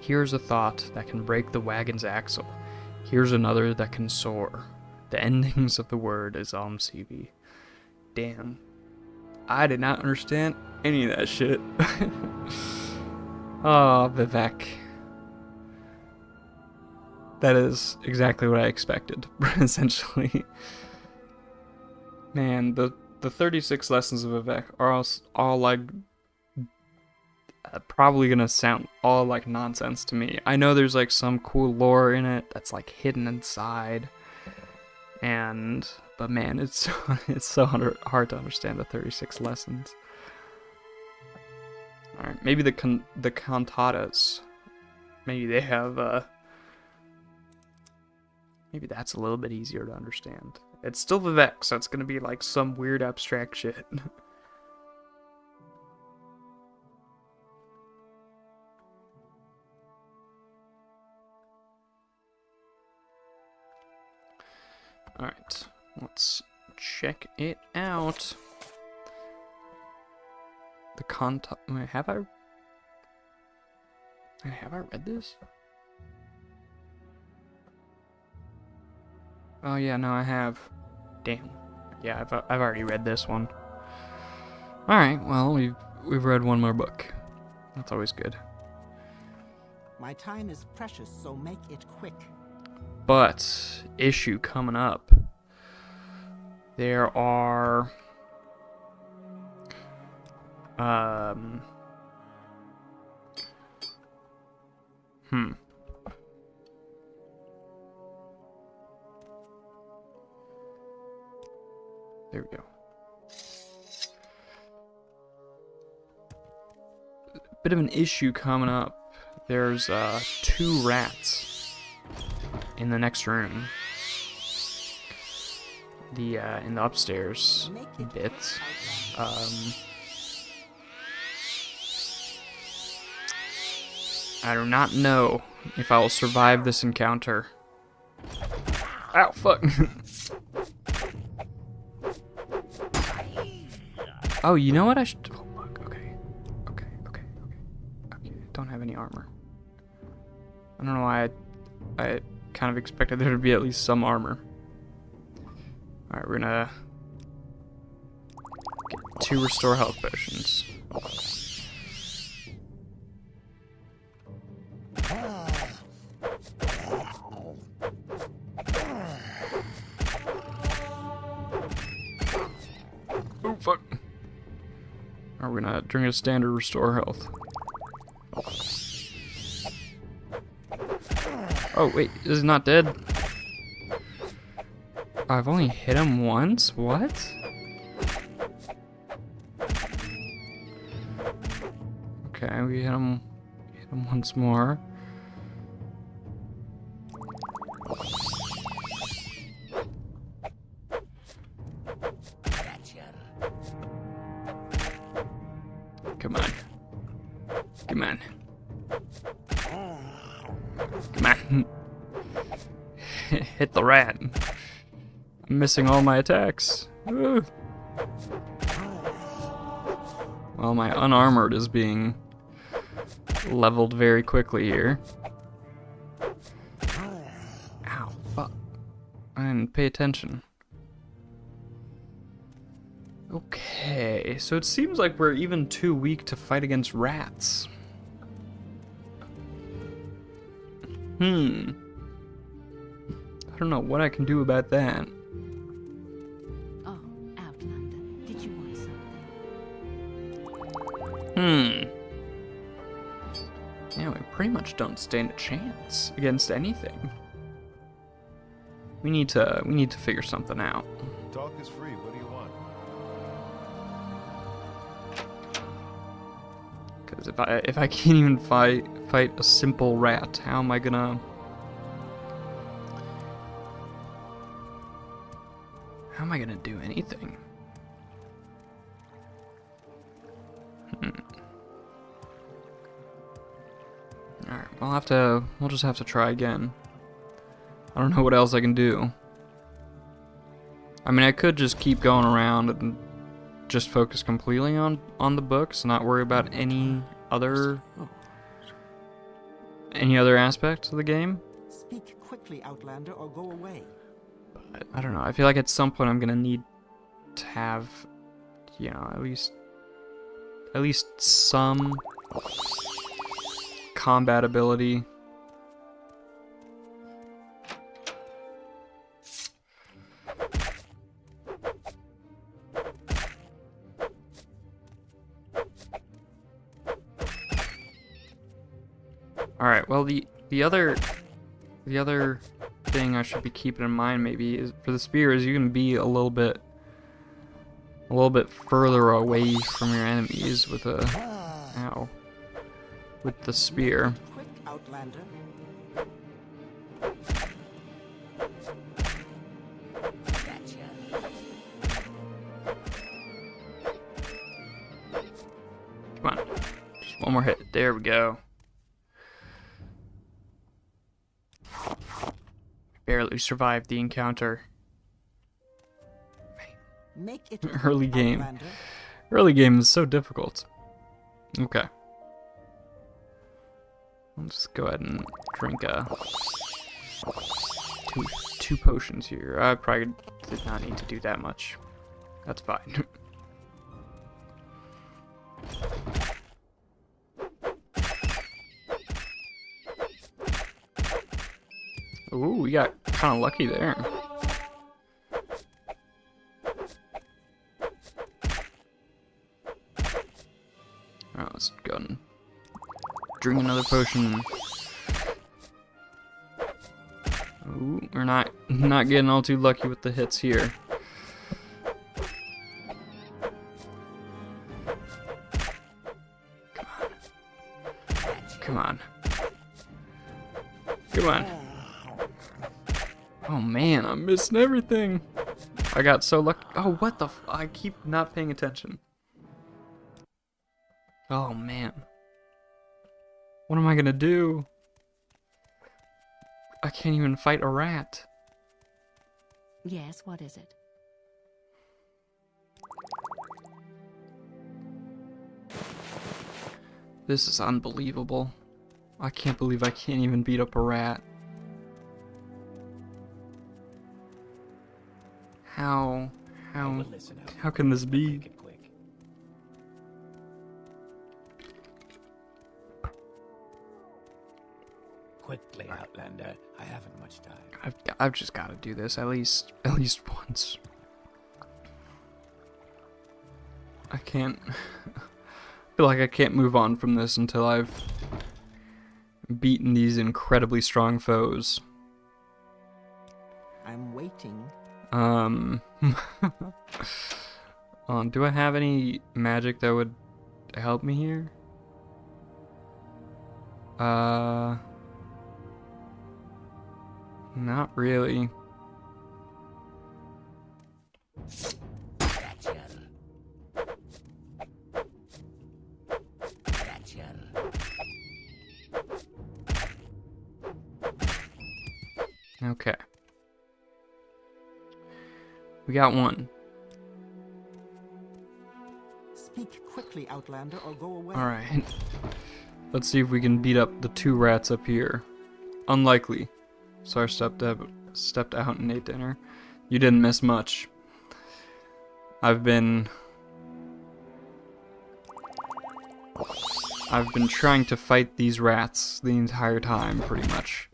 Here's a thought that can break the wagon's axle. Here's another that can soar. The endings of the word is Almsevi. Damn. I did not understand any of that shit. Oh, Vivek. That is exactly what I expected, essentially. Man, the 36 lessons of Vivek are all like probably gonna sound all like nonsense to me. I know there's like some cool lore in it that's like hidden inside, but man, it's so hard to understand the 36 lessons. All right, maybe the cantatas, maybe they have maybe that's a little bit easier to understand. It's still Vivek, so it's gonna be like some weird abstract shit. Alright, let's check it out. The have I read this? Oh yeah, no, I have. Damn. Yeah, I've already read this one. All right, well, we've read one more book. That's always good. My time is precious, so make it quick. But issue coming up. There are There we go. Bit of an issue coming up. There's 2 rats in the next room. In the upstairs bits. I do not know if I will survive this encounter. Ow, fuck. Oh, you know what? I should. Oh, fuck. Okay. Don't have any armor. I don't know why I kind of expected there to be at least some armor. Alright, we're gonna get 2 restore health potions. Drink a standard restore health. Oh wait, is he not dead? I've only hit him once? What? Okay, we hit him once more. Come on. Come on. Come on. Hit the rat. I'm missing all my attacks. Woo. Well, my unarmored is being leveled very quickly here. Ow, fuck. I didn't pay attention. Okay, so it seems like we're even too weak to fight against rats. I don't know what I can do about that. Oh, Outlander, did you want something? Yeah, we pretty much don't stand a chance against anything. We need to figure something out. Talk is free. What do you want? Because if I can't even fight a simple rat, how am I gonna do anything? Alright, we'll just have to try again. I don't know what else I can do. I mean, I could just keep going around and just focus completely on the books and not worry about any other aspects of the game. Speak quickly, Outlander, or go away. But I don't know. I feel like at some point I'm gonna need to have, you know, at least some combat ability. Alright, well the other thing I should be keeping in mind maybe is for the spear is you can be a little bit further away from your enemies with the spear. Quick, Outlander. Come on. Just one more hit. There we go. Barely survived the encounter. Make it Early game. Outlander. Early game is so difficult. Okay. Let's go ahead and drink two potions here. I probably did not need to do that much. That's fine. Ooh, we got kind of lucky there. Alright, let's go and drink another potion. Ooh, we're not getting all too lucky with the hits here. Come on. Come on. Oh man, I'm missing everything. I got so lucky. Oh, what the I keep not paying attention. Oh man. What am I gonna do? I can't even fight a rat. Yes, what is it? This is unbelievable. I can't believe I can't even beat up a rat. How can this be? Make it quick. Quickly, Outlander. I haven't much time. I've just got to do this at least once. I can't feel like I can't move on from this until I've beaten these incredibly strong foes. I'm waiting. Do I have any magic that would help me here? Not really. Okay. We got one. Speak quickly, Outlander, or go away. Alright. Let's see if we can beat up the 2 rats up here. Unlikely. So I stepped out and ate dinner. You didn't miss much. I've been trying to fight these rats the entire time, pretty much.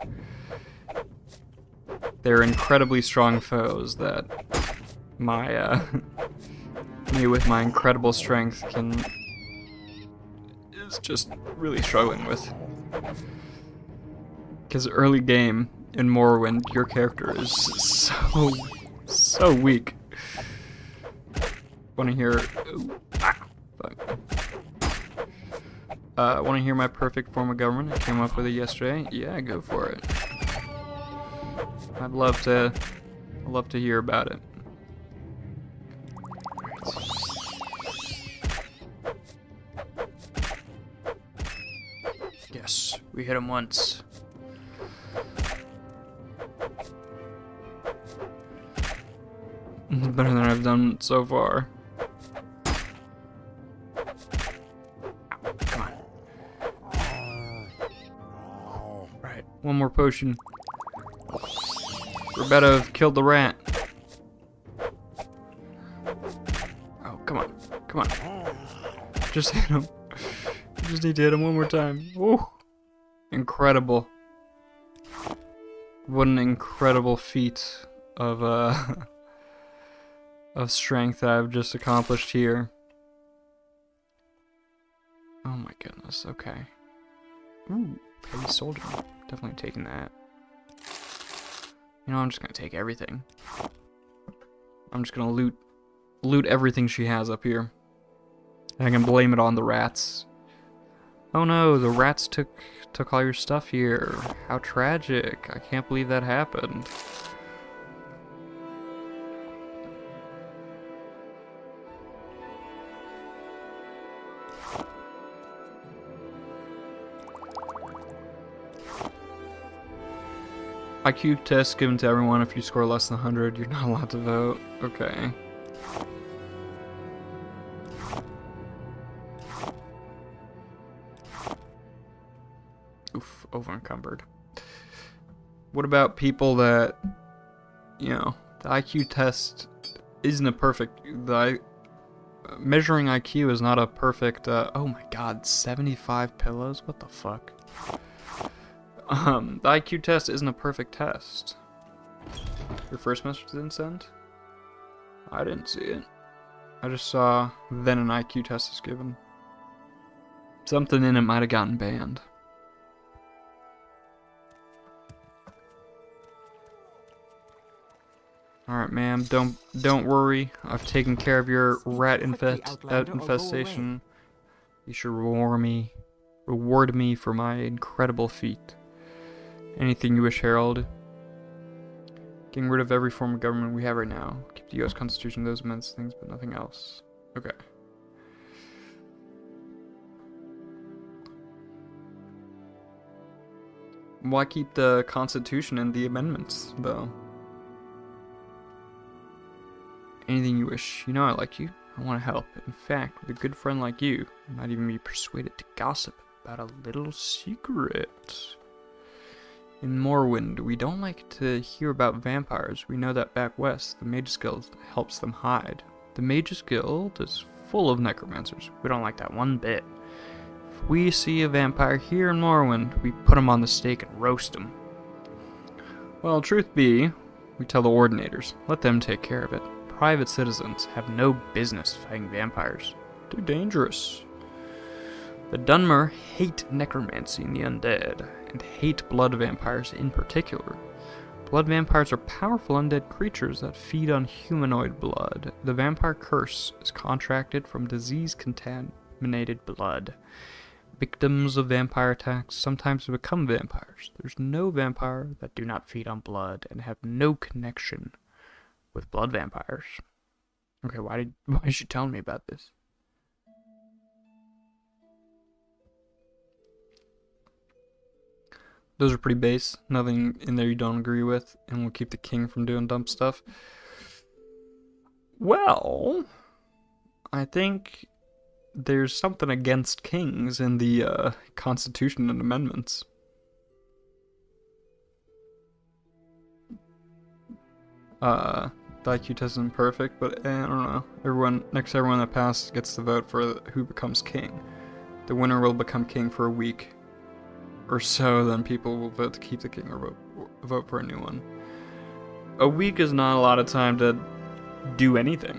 They're incredibly strong foes that my, me with my incredible strength is just really struggling with. Because early game in Morrowind, your character is so weak. Want to hear? Want to hear my perfect form of government? I came up with it yesterday. Yeah, go for it. I'd love to hear about it. Yes, we hit him once. Better than I've done so far. Come on. Right, one more potion. We're about to have killed the rat. Oh, come on. Come on. Just hit him. Just need to hit him one more time. Woo! Incredible. What an incredible feat of of strength that I've just accomplished here. Oh my goodness, okay. Ooh, heavy soldier. Definitely taking that. You know, I'm just gonna take everything. I'm just gonna loot everything she has up here. And I can blame it on the rats. Oh no, the rats took all your stuff here. How tragic. I can't believe that happened. IQ test given to everyone. If you score less than 100, you're not allowed to vote. Okay. Oof, over-encumbered. What about people that, you know, the IQ test isn't a perfect... measuring IQ is not a perfect... oh my god, 75 pillows? What the fuck? The IQ test isn't a perfect test. Your first message didn't send? I didn't see it. I just saw, then an IQ test is given. Something in it might have gotten banned. Alright, ma'am, don't worry. I've taken care of your rat infestation. You should reward me for my incredible feat. Anything you wish, Harold. Getting rid of every form of government we have right now. Keep the U.S. Constitution, those immense things, but nothing else. Okay. Why keep the Constitution and the amendments, though? Anything you wish. You know I like you. I want to help. In fact, with a good friend like you, I might even be persuaded to gossip about a little secret. In Morrowind, we don't like to hear about vampires. We know that back west, the Mages Guild helps them hide. The Mages Guild is full of necromancers. We don't like that one bit. If we see a vampire here in Morrowind, we put him on the stake and roast him. Well, truth be, we tell the Ordinators, let them take care of it. Private citizens have no business fighting vampires. They're dangerous. The Dunmer hate necromancy and the undead, and hate blood vampires in particular. Blood vampires are powerful undead creatures that feed on humanoid blood. The vampire curse is contracted from disease-contaminated blood. Victims of vampire attacks sometimes become vampires. There's no vampire that do not feed on blood and have no connection with blood vampires. Okay, why is she telling me about this? Those are pretty base. Nothing in there you don't agree with, and will keep the king from doing dumb stuff. Well, I think there's something against kings in the Constitution and amendments. The IQ test isn't perfect, but I don't know. Everyone that passes gets to vote for who becomes king. The winner will become king for a week or so, then people will vote to keep the king or vote for a new one. A week is not a lot of time to do anything.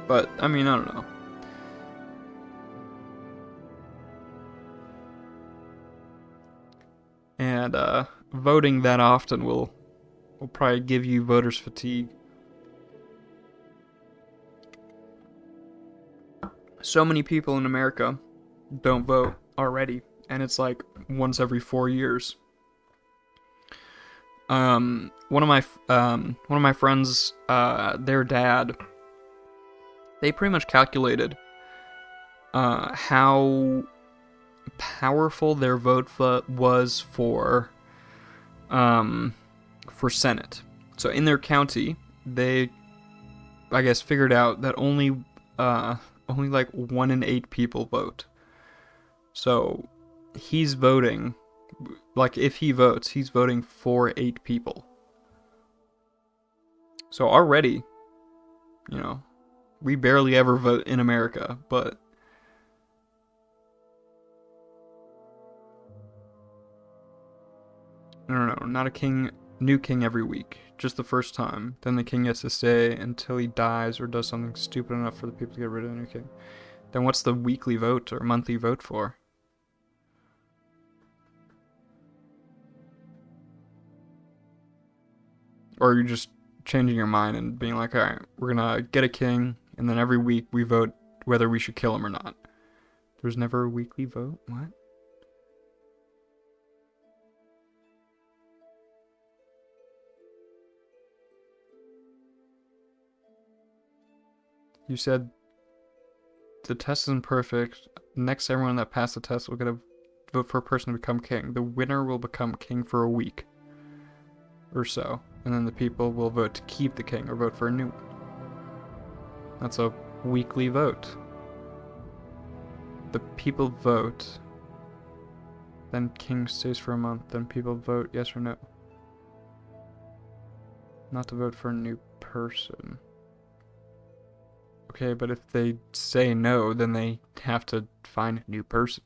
But, I mean, I don't know. And, voting that often will probably give you voters fatigue. So many people in America don't vote already, and it's like once every 4 years. One of my friends, their dad, they pretty much calculated how powerful their vote was for Senate. So in their county, they, I guess, figured out that only like 1 in 8 people vote. So he's voting, like if he votes, he's voting for 8 people. So already, you know, we barely ever vote in America, but I don't know, not a new king every week, just the first time. Then the king gets to stay until he dies or does something stupid enough for the people to get rid of the new king. Then what's the weekly vote or monthly vote for? Or are you just changing your mind and being like, alright, we're gonna get a king, and then every week we vote whether we should kill him or not? There's never a weekly vote? What? You said the test isn't perfect. Next, everyone that passed the test will get a vote for a person to become king. The winner will become king for a week or so, and then the people will vote to keep the king or vote for a new one. That's a weekly vote. The people vote, then king stays for a month, then people vote yes or no. Not to vote for a new person. Okay, but if they say no, then they have to find a new person.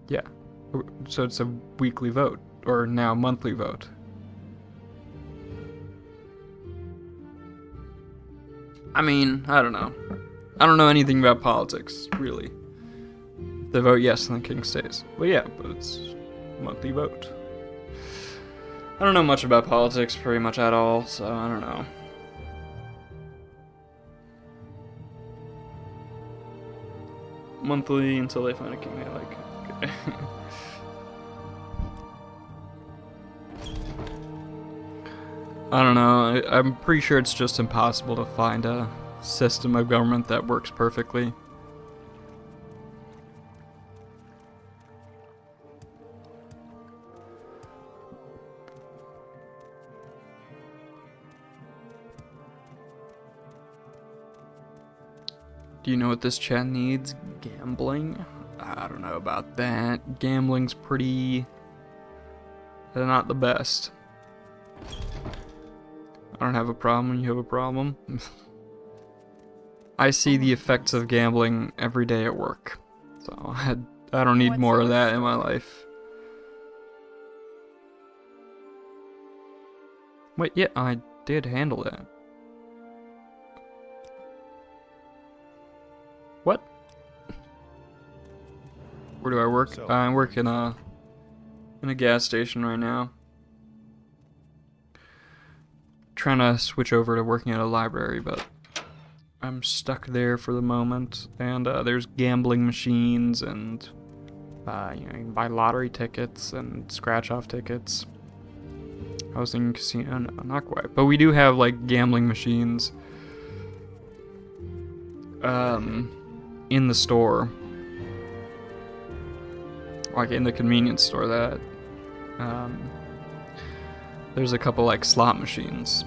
Yeah, so it's a weekly vote, or now monthly vote. I mean, I don't know. I don't know anything about politics, really. If they vote yes, then the king stays. Well, yeah, but it's a monthly vote. I don't know much about politics pretty much at all, so I don't know. Monthly until they find a king they like. Okay. I don't know. I'm pretty sure it's just impossible to find a system of government that works perfectly. Do you know what this chat needs? Gambling? I don't know about that. Gambling's pretty... they're not the best. I don't have a problem when you have a problem. I see the effects of gambling every day at work. So I don't need more of that in my life. Wait, yeah, I did handle that. What? Where do I work? So, I work in a gas station right now. Trying to switch over to working at a library, but I'm stuck there for the moment. And there's gambling machines, and you can buy lottery tickets and scratch-off tickets. I was thinking casino, no, not quite, but we do have like gambling machines in the store, like in the convenience store. That there's a couple like slot machines.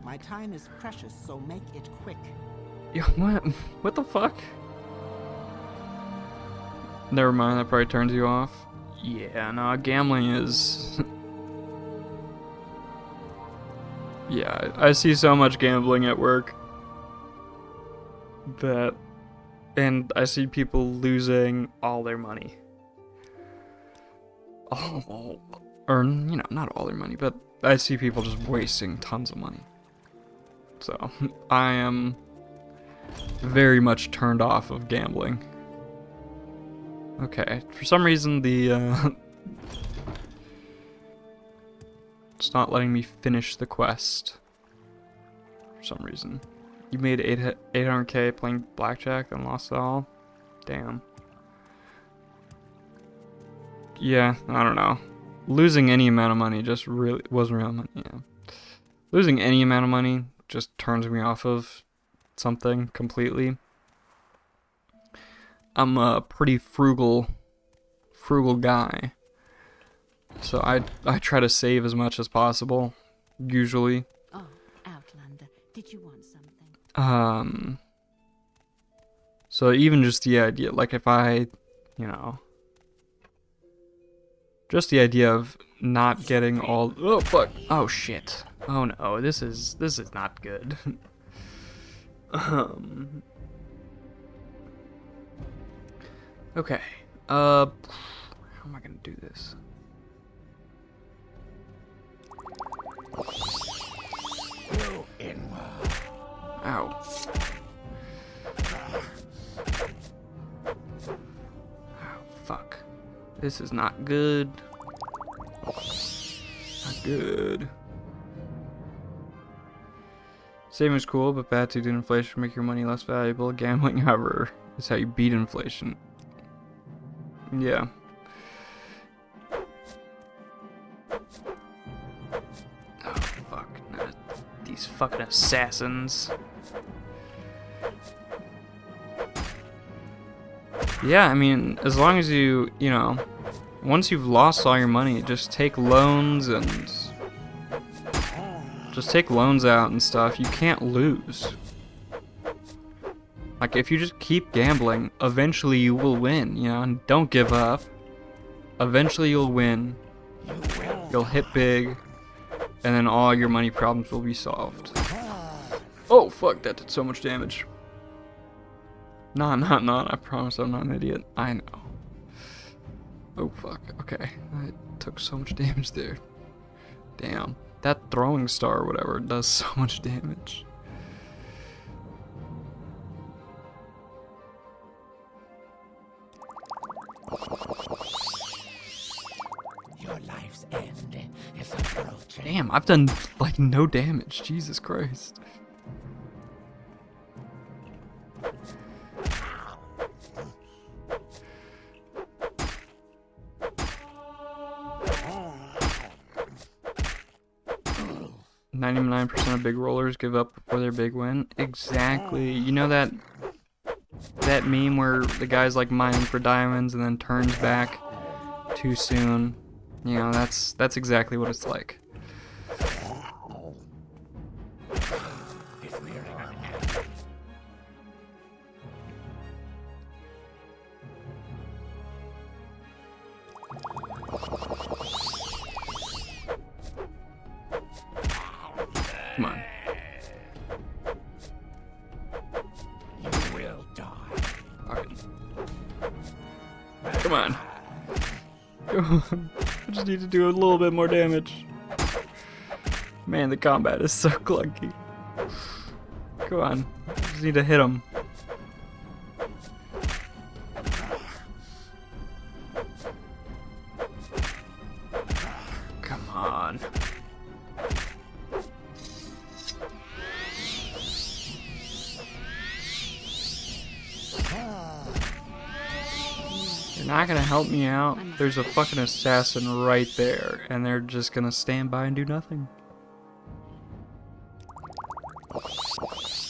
My time is precious, so make it quick. Yo, what the fuck? Never mind, that probably turns you off. Yeah, no, gambling is... Yeah, I see so much gambling at work. And I see people losing all their money. Or, not all their money, but I see people just wasting tons of money. So, I am very much turned off of gambling. Okay, for some reason it's not letting me finish the quest. For some reason. You made 800k playing blackjack and lost it all? Damn. Yeah, I don't know. Losing any amount of money just really wasn't real money, yeah. Losing any amount of money just turns me off of something completely. I'm a pretty frugal guy. So I try to save as much as possible, usually. Oh, Outlander, did you want something? So even just the idea, like if I, just the idea of not getting all, oh fuck, oh shit, oh no, this is not good. Okay, how am I gonna do this? Ow. Oh, fuck. This is not good. Not good. Saving is cool, but bad to do inflation make your money less valuable. Gambling, however, is how you beat inflation. Yeah. Oh, fuck. Nah, these fucking assassins. Yeah, I mean, as long as you, once you've lost all your money, just take loans and... Just take loans out and stuff. You can't lose. Like, if you just keep gambling, eventually you will win, and don't give up. Eventually you'll win. You'll hit big. And then all your money problems will be solved. Oh, fuck, that did so much damage. No, I promise I'm not an idiot. I know. Oh, fuck, okay. I took so much damage there. Damn. That throwing star or whatever does so much damage. Your life's end is approaching. Damn, I've done like no damage. Jesus Christ. %of big rollers give up before their big win. Exactly. You know that meme where the guy's like mining for diamonds and then turns back too soon? That's exactly what it's like. Come on. You will die. Alright. Come on. I just need to do a little bit more damage. Man, the combat is so clunky. Come on. I just need to hit him. You're not gonna help me out? There's a fucking assassin right there, and they're just gonna stand by and do nothing.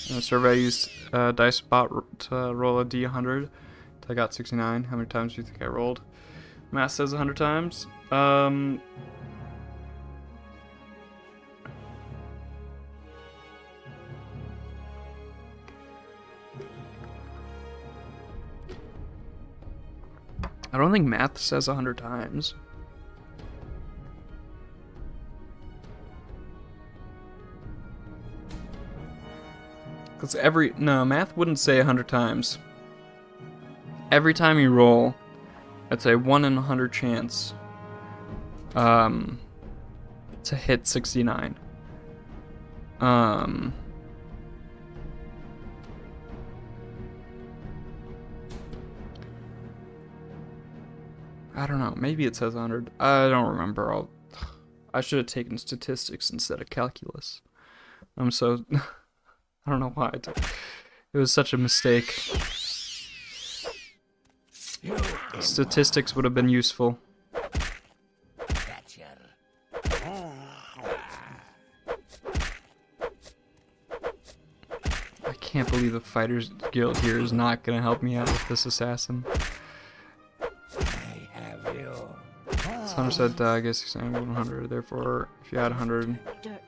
In the survey, I used dice bot to roll a d100. I got 69. How many times do you think I rolled? Math says 100 times. I don't think math says 100 times. Because math wouldn't say 100 times. Every time you roll, it's a 1 in 100 chance to hit 69. I don't know. Maybe it says 100. I don't remember. I should have taken statistics instead of calculus. I don't know why I did. It was such a mistake. Statistics would have been useful. I can't believe the Fighters Guild here is not going to help me out with this assassin. Hunter said, I guess he's saying 100, therefore, if you add 100... Dirt,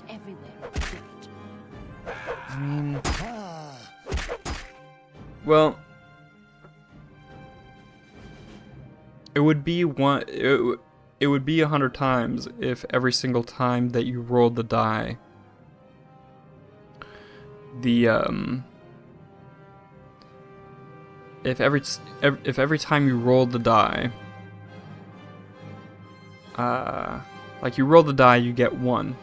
everywhere. Dirt. I mean... Well... It would be it would be 100 times if every single time that you rolled the die... If every time you rolled the die... like you roll the die, you get 1.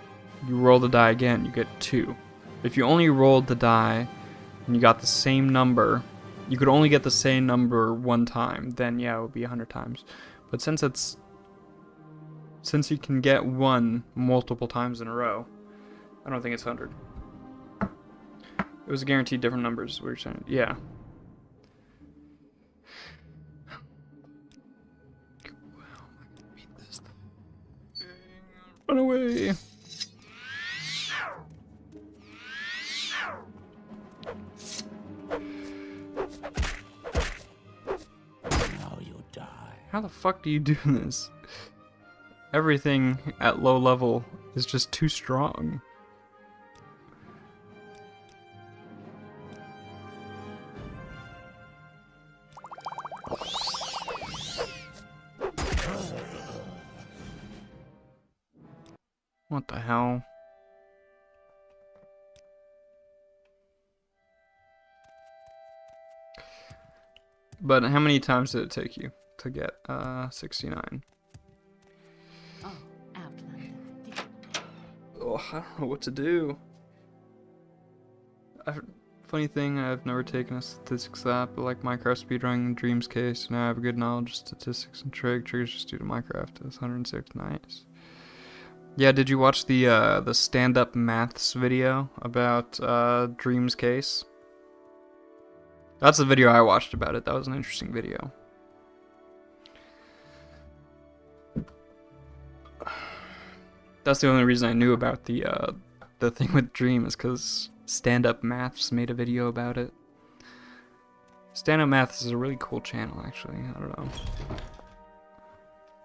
You roll the die again, you get 2. If you only rolled the die and you got the same number, you could only get the same number one time, then yeah, it would be 100 times. But since you can get 1 multiple times in a row, I don't think it's 100. It was a guaranteed different numbers, is what you're saying. Yeah. Run away! Now you die. How the fuck do you do this? Everything at low level is just too strong. What the hell? But how many times did it take you to get 69? Oh, Outlander. Oh, I don't know what to do. Funny thing, I've never taken a statistics app, but like Minecraft speedrunning in Dream's case, now I have a good knowledge of statistics and triggers just due to Minecraft. It's 106, nice. Yeah, did you watch the stand-up maths video about Dream's case? That's the video I watched about it. That was an interesting video. That's the only reason I knew about the thing with Dream is because stand-up maths made a video about it. Stand-up maths is a really cool channel, actually. I don't know.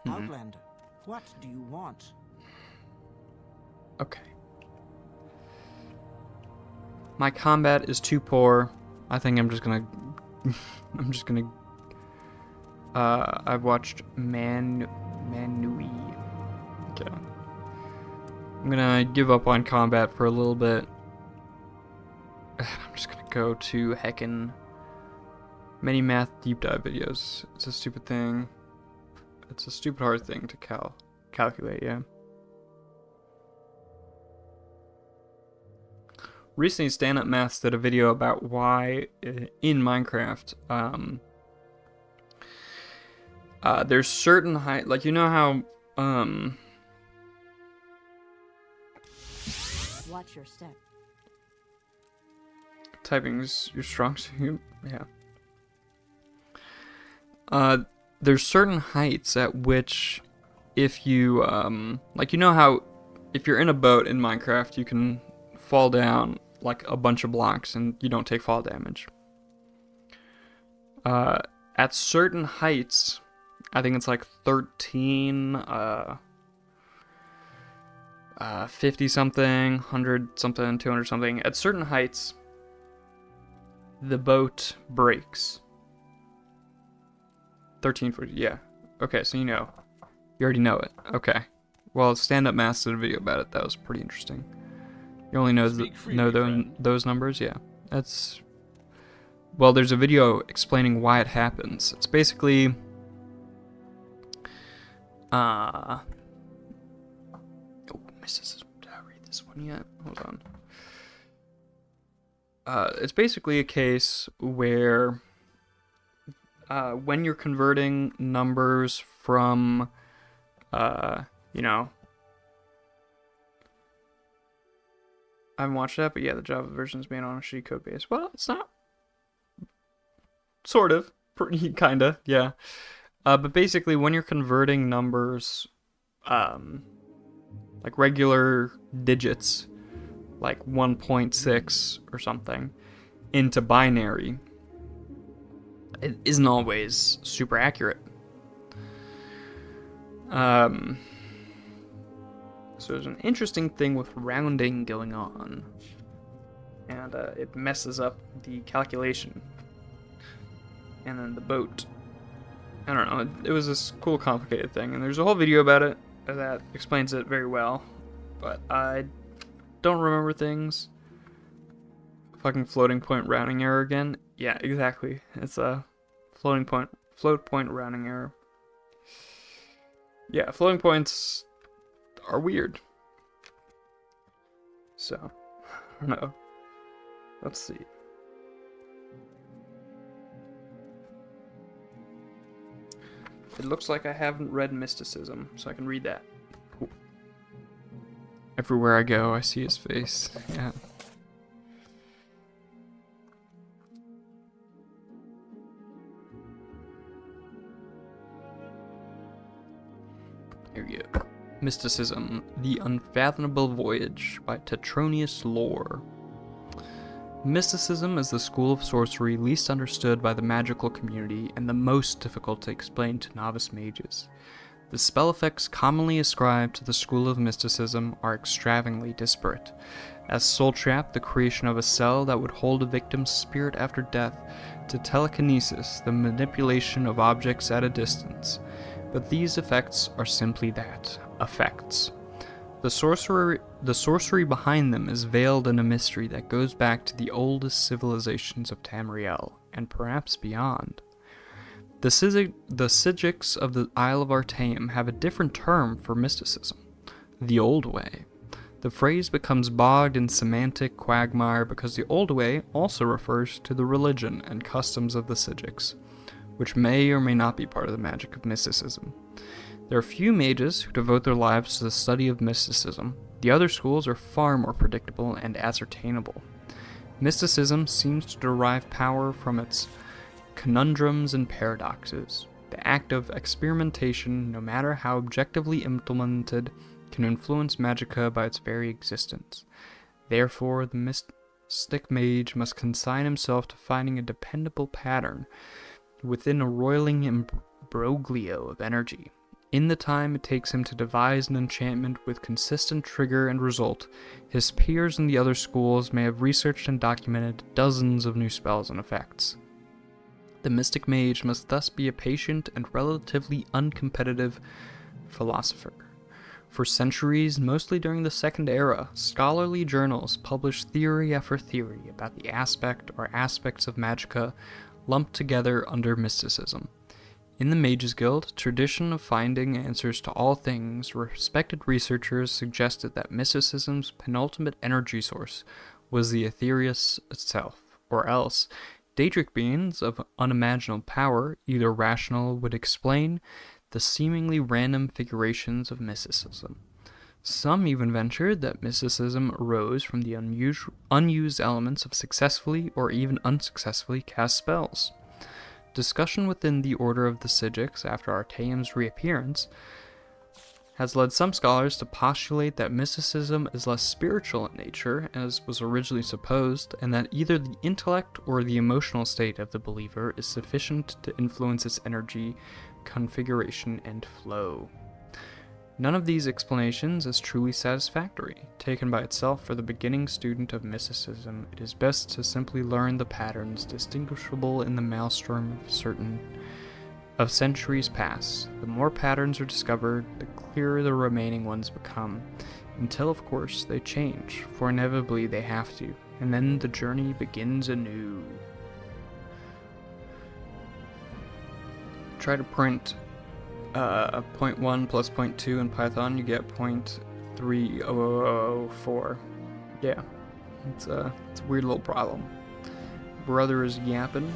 Outlander, what do you want? Okay. My combat is too poor. I think I'm just gonna... I've watched Manui. Okay. I'm gonna give up on combat for a little bit. I'm just gonna go to heckin' many math deep dive videos. It's a stupid thing. It's a stupid hard thing to calculate, yeah. Recently, Stand Up Maths did a video about why in Minecraft, there's certain height, like you know how, Watch your step. typing's your strong suit, yeah. There's certain heights at which, if you, like, you know how if you're in a boat in Minecraft, you can fall down like a bunch of blocks and you don't take fall damage. At certain heights, I think it's like 13, 50 something, 100 something, 200 something. At certain heights, the boat breaks. 13 foot, yeah. Okay, so you already know it. Okay. Well, Stand Up Mass did a video about it. That was pretty interesting. You only know those numbers? Yeah. That's... Well, there's a video explaining why it happens. It's basically... Oh, mysticism. Did I read this one yet? Hold on. It's basically a case where... when you're converting numbers from, I haven't watched that, but yeah, the Java version is made on a shitty code base. Well, it's not. Sort of. Pretty, kinda, yeah. But basically, when you're converting numbers, like regular digits, like 1.6 or something, into binary, it isn't always super accurate. So there's an interesting thing with rounding going on, and it messes up the calculation. And then the boat, I don't know, it was this cool complicated thing, and there's a whole video about it that explains it very well, but I don't remember things. Fucking floating point rounding error again. Yeah, exactly. It's a float point rounding error. Yeah, floating points are weird. So, I don't know. Let's see. It looks like I haven't read Mysticism, so I can read that. Cool. Everywhere I go, I see his face. Yeah. Here we go. Mysticism, The Unfathomable Voyage by Tetronius Lore. Mysticism is the school of sorcery least understood by the magical community and the most difficult to explain to novice mages. The spell effects commonly ascribed to the school of mysticism are extravagantly disparate, as Soul Trap, the creation of a cell that would hold a victim's spirit after death, to telekinesis, the manipulation of objects at a distance. But these effects are simply that, effects. The sorcery behind them is veiled in a mystery that goes back to the oldest civilizations of Tamriel, and perhaps beyond. The Psijics of the Isle of Artaeum have a different term for mysticism, the Old Way. The phrase becomes bogged in semantic quagmire because the Old Way also refers to the religion and customs of the Psijics, which may or may not be part of the magic of mysticism. There are few mages who devote their lives to the study of mysticism. The other schools are far more predictable and ascertainable. Mysticism seems to derive power from its conundrums and paradoxes. The act of experimentation, no matter how objectively implemented, can influence magicka by its very existence. Therefore, the mystic mage must consign himself to finding a dependable pattern within a roiling imbroglio of energy. In the time it takes him to devise an enchantment with consistent trigger and result, his peers in the other schools may have researched and documented dozens of new spells and effects. The mystic mage must thus be a patient and relatively uncompetitive philosopher. For centuries, mostly during the Second Era, scholarly journals published theory after theory about the aspect or aspects of magicka lumped together under mysticism. In the Mages Guild, tradition of finding answers to all things, respected researchers suggested that mysticism's penultimate energy source was the Aetherius itself, or else Daedric beings of unimaginable power, either rational, would explain the seemingly random figurations of mysticism. Some even ventured that mysticism arose from the unused elements of successfully or even unsuccessfully cast spells. discussion within the Order of the Psijics after Artaeum's reappearance has led some scholars to postulate that mysticism is less spiritual in nature, as was originally supposed, and that either the intellect or the emotional state of the believer is sufficient to influence its energy, configuration, and flow. None of these explanations is truly satisfactory. Taken by itself for the beginning student of mysticism, it is best to simply learn the patterns distinguishable in the maelstrom of centuries past. The more patterns are discovered, the clearer the remaining ones become, until of course they change, for inevitably they have to, and then the journey begins anew. Try to print 0.1 plus 0.2 in Python, you get 0.3004. Yeah, it's a weird little problem. Brother is yapping.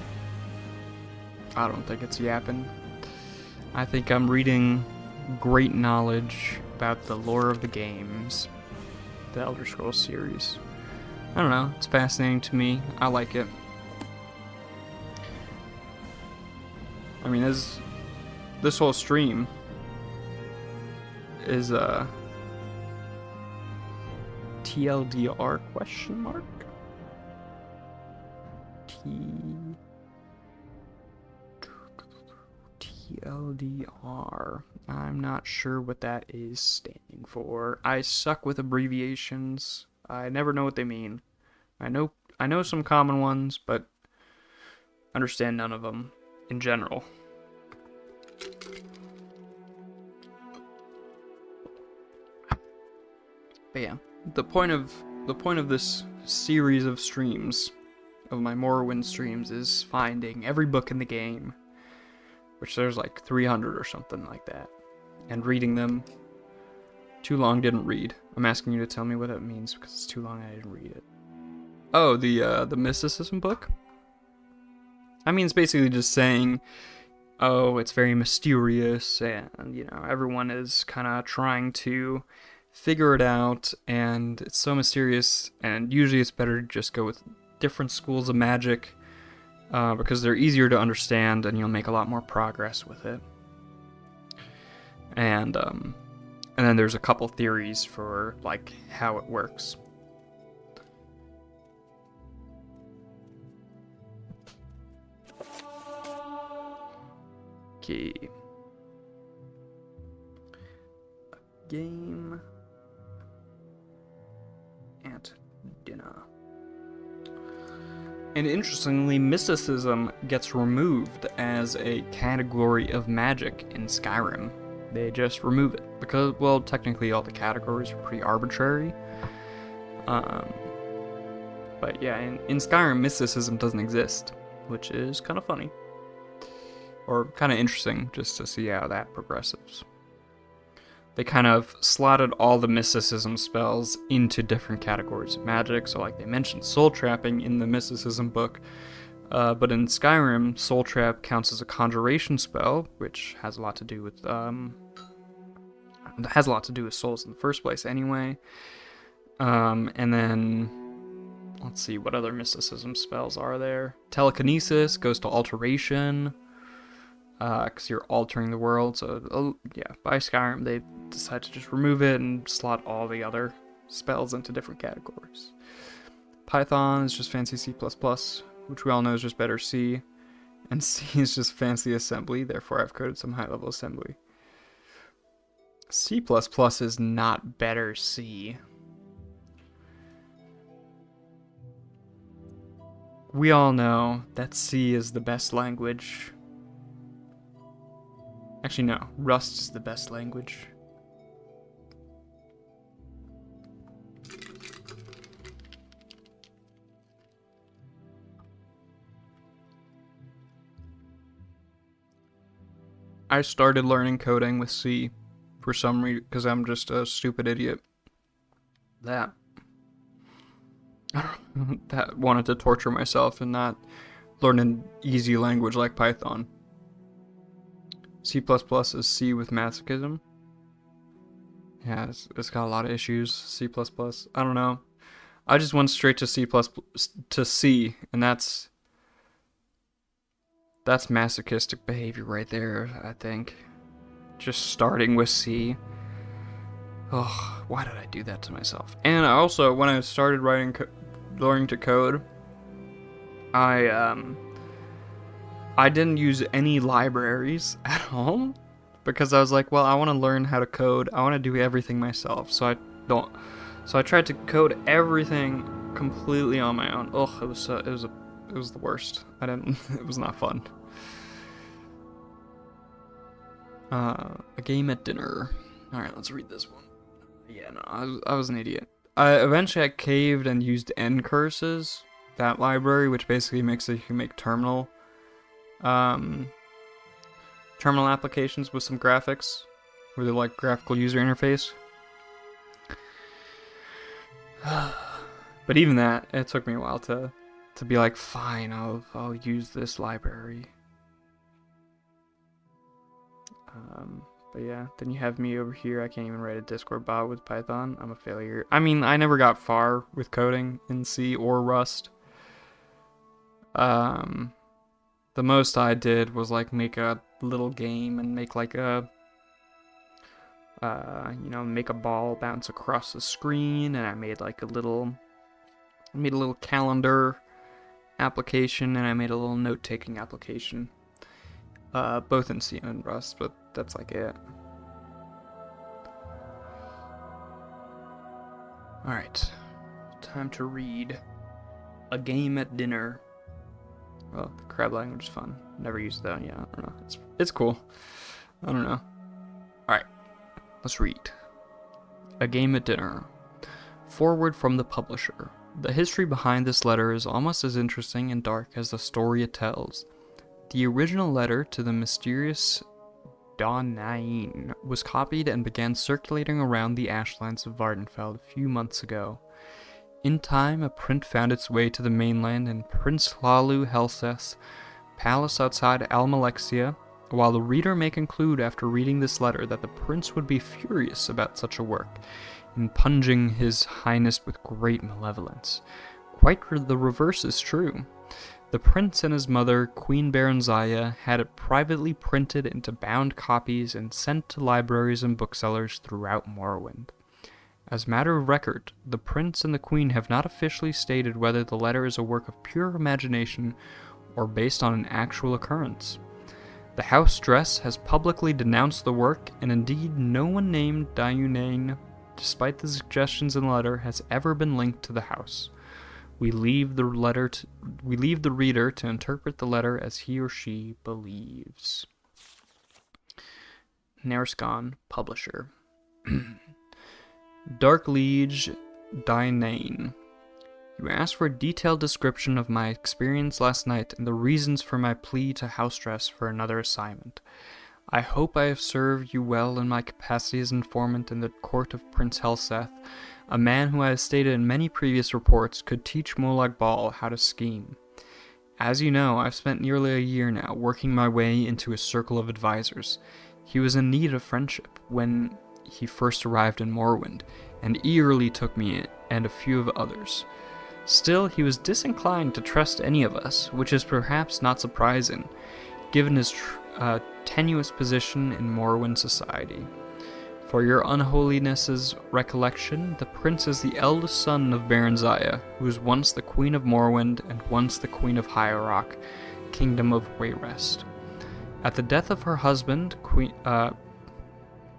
I don't think it's yapping. I think I'm reading great knowledge about the lore of the games, the Elder Scrolls series. I don't know, it's fascinating to me. I like it. I mean, this whole stream is TLDR question mark? TLDR. I'm not sure what that is standing for. I suck with abbreviations. I never know what they mean. I know some common ones, but understand none of them in general. But yeah, the point of this series of streams, of my Morrowind streams, is finding every book in the game, which there's like 300 or something like that, and reading them. Too long, didn't read. I'm asking you to tell me what that means because it's too long, I didn't read it. Oh, the mysticism book? I mean, it's basically just saying, oh, it's very mysterious, and, you know, everyone is kind of trying to figure it out, and it's so mysterious, and usually it's better to just go with different schools of magic, because they're easier to understand, and you'll make a lot more progress with it. And then there's a couple theories for, like, how it works. Okay. Game at dinner. And interestingly, mysticism gets removed as a category of magic in Skyrim. They just remove it because, well, technically all the categories are pretty arbitrary. But yeah, in Skyrim, mysticism doesn't exist, which is kind of funny. Or kind of interesting just to see how that progresses. They kind of slotted all the mysticism spells into different categories of magic. So like they mentioned soul trapping in the mysticism book. But in Skyrim, soul trap counts as a conjuration spell, which has a lot to do with souls in the first place anyway. And then let's see, what other mysticism spells are there? Telekinesis goes to alteration, because you're altering the world. So yeah, by Skyrim they decide to just remove it and slot all the other spells into different categories. Python is just fancy C++, which we all know is just better C, and C is just fancy assembly, therefore I've coded some high-level assembly. C++ is not better C. We all know that C is the best language. Actually, no. Rust is the best language. I started learning coding with C for some reason, because I'm just a stupid idiot that wanted to torture myself and not learn an easy language like Python. C++ is C with masochism. Yeah, it's got a lot of issues. C++. I don't know. I just went straight to C++ to C, and that's That's masochistic behavior right there, I think. Just starting with C. Oh, why did I do that to myself? And also, when I started learning to code, I didn't use any libraries at all because I was like, well, I want to learn how to code. I want to do everything myself. So I tried to code everything completely on my own. Ugh, it was the worst. It was not fun. A game at dinner. All right, let's read this one. Yeah, no, I was an idiot. Eventually I caved and used N curses, that library, which basically makes it you can make terminal applications with some graphics, with a graphical user interface. But even that, it took me a while to be like, fine, I'll use this library. But yeah, then you have me over here. I can't even write a Discord bot with Python. I'm a failure. I mean, I never got far with coding in C or Rust. The most I did was make a little game and make make a ball bounce across the screen, and I made a little calendar application, and I made a little note-taking application. Both in C and Rust, but that's it. Alright, time to read A Game at Dinner. Well, the crab language is fun. Never used it though, yeah, I don't know. It's cool. I don't know. Alright, let's read. A Game at Dinner. Forward from the publisher. The history behind this letter is almost as interesting and dark as the story it tells. The original letter to the mysterious Donain was copied and began circulating around the ashlands of Vardenfeld a few months ago. In time, a print found its way to the mainland in Prince Hlalu Helseth's palace outside Almalexia. While the reader may conclude after reading this letter that the prince would be furious about such a work, impugning his highness with great malevolence, quite the reverse is true. The prince and his mother, Queen Berenziah, had it privately printed into bound copies and sent to libraries and booksellers throughout Morrowind. As matter of record, the prince and the queen have not officially stated whether the letter is a work of pure imagination or based on an actual occurrence. The House Dress has publicly denounced the work, and indeed no one named Dayunain, despite the suggestions in the letter, has ever been linked to the house. We leave the reader to interpret the letter as he or she believes. Narscon, publisher. Dark Liege Dayunain. You asked for a detailed description of my experience last night and the reasons for my plea to House Dress for another assignment. I hope I have served you well in my capacity as informant in the court of Prince Helseth, a man who I have stated in many previous reports could teach Molag Bal how to scheme. As you know, I've spent nearly a year now working my way into his circle of advisors. He was in need of friendship when he first arrived in Morrowind, and eagerly took me and a few of others. Still, he was disinclined to trust any of us, which is perhaps not surprising, given his tenuous position in Morrowind society. For your unholiness's recollection, the prince is the eldest son of Berenziah, who was once the queen of Morrowind and once the queen of Hierarch, kingdom of Wayrest. At the death of her husband,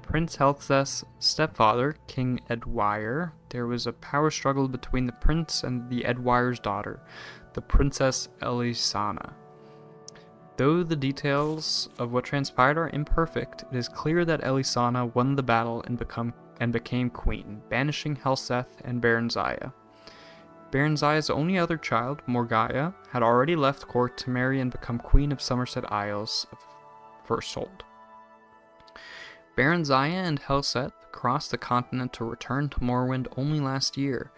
Prince Helseth's stepfather, King Edwire, there was a power struggle between the prince and the Edwire's daughter, the Princess Elisana. Though the details of what transpired are imperfect, it is clear that Elisana won the battle and became queen, banishing Helseth and Berenziah. Berenziah's only other child, Morgaya, had already left court to marry and become queen of Somerset Isles of Firsthold. Berenziah and Helseth crossed the continent to return to Morrowind only last year.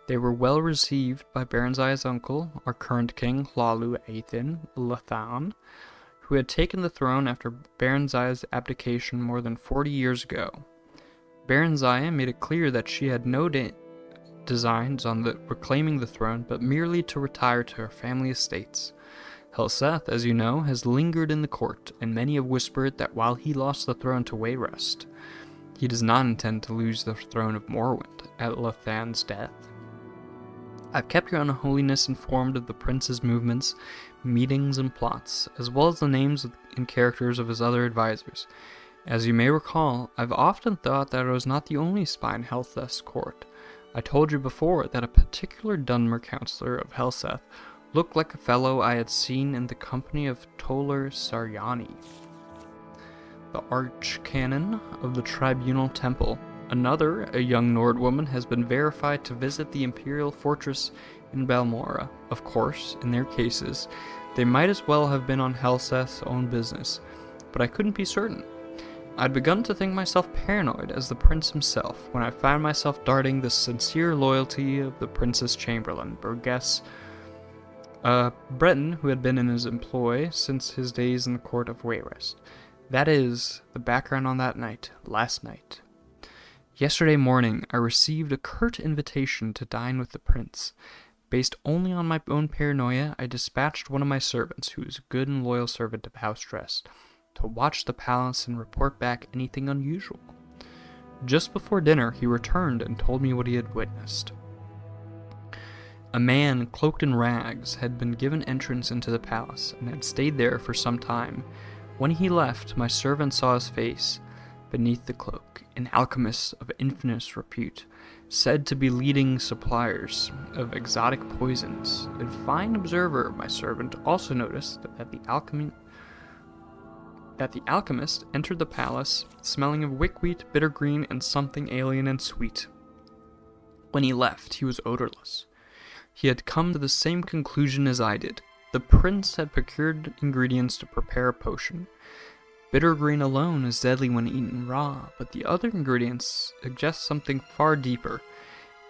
They were well received by Berenziah's uncle, our current king, Hlalu Aethin Lathan, who had taken the throne after Berenziah's abdication more than 40 years ago. Berenziah made it clear that she had no designs on reclaiming the throne, but merely to retire to her family estates. Helseth, as you know, has lingered in the court, and many have whispered that while he lost the throne to Wayrest, he does not intend to lose the throne of Morrowind at Lathan's death. I've kept your unholiness informed of the prince's movements, meetings, and plots, as well as the names and characters of his other advisors. As you may recall, I've often thought that I was not the only spy in Helseth's court. I told you before that a particular Dunmer counselor of Helseth looked like a fellow I had seen in the company of Toller Saryani, the archcanon of the Tribunal Temple. Another, a young Nordwoman, has been verified to visit the Imperial Fortress in Balmora. Of course, in their cases, they might as well have been on Helseth's own business, but I couldn't be certain. I'd begun to think myself paranoid as the prince himself when I found myself darting the sincere loyalty of the prince's chamberlain, Burgess, a Breton who had been in his employ since his days in the court of Wayrest. That is the background on that night, last night. Yesterday morning, I received a curt invitation to dine with the prince. Based only on my own paranoia, I dispatched one of my servants, who is a good and loyal servant of House Dress, to watch the palace and report back anything unusual. Just before dinner, he returned and told me what he had witnessed. A man cloaked in rags had been given entrance into the palace and had stayed there for some time. When he left, my servant saw his face beneath the cloak, an alchemist of infamous repute, said to be leading suppliers of exotic poisons. A fine observer, my servant also noticed that the alchemist entered the palace smelling of wickweed, bittergreen, and something alien and sweet. When he left, he was odorless. He had come to the same conclusion as I did. The prince had procured ingredients to prepare a potion. Bittergreen alone is deadly when eaten raw, but the other ingredients suggest something far deeper.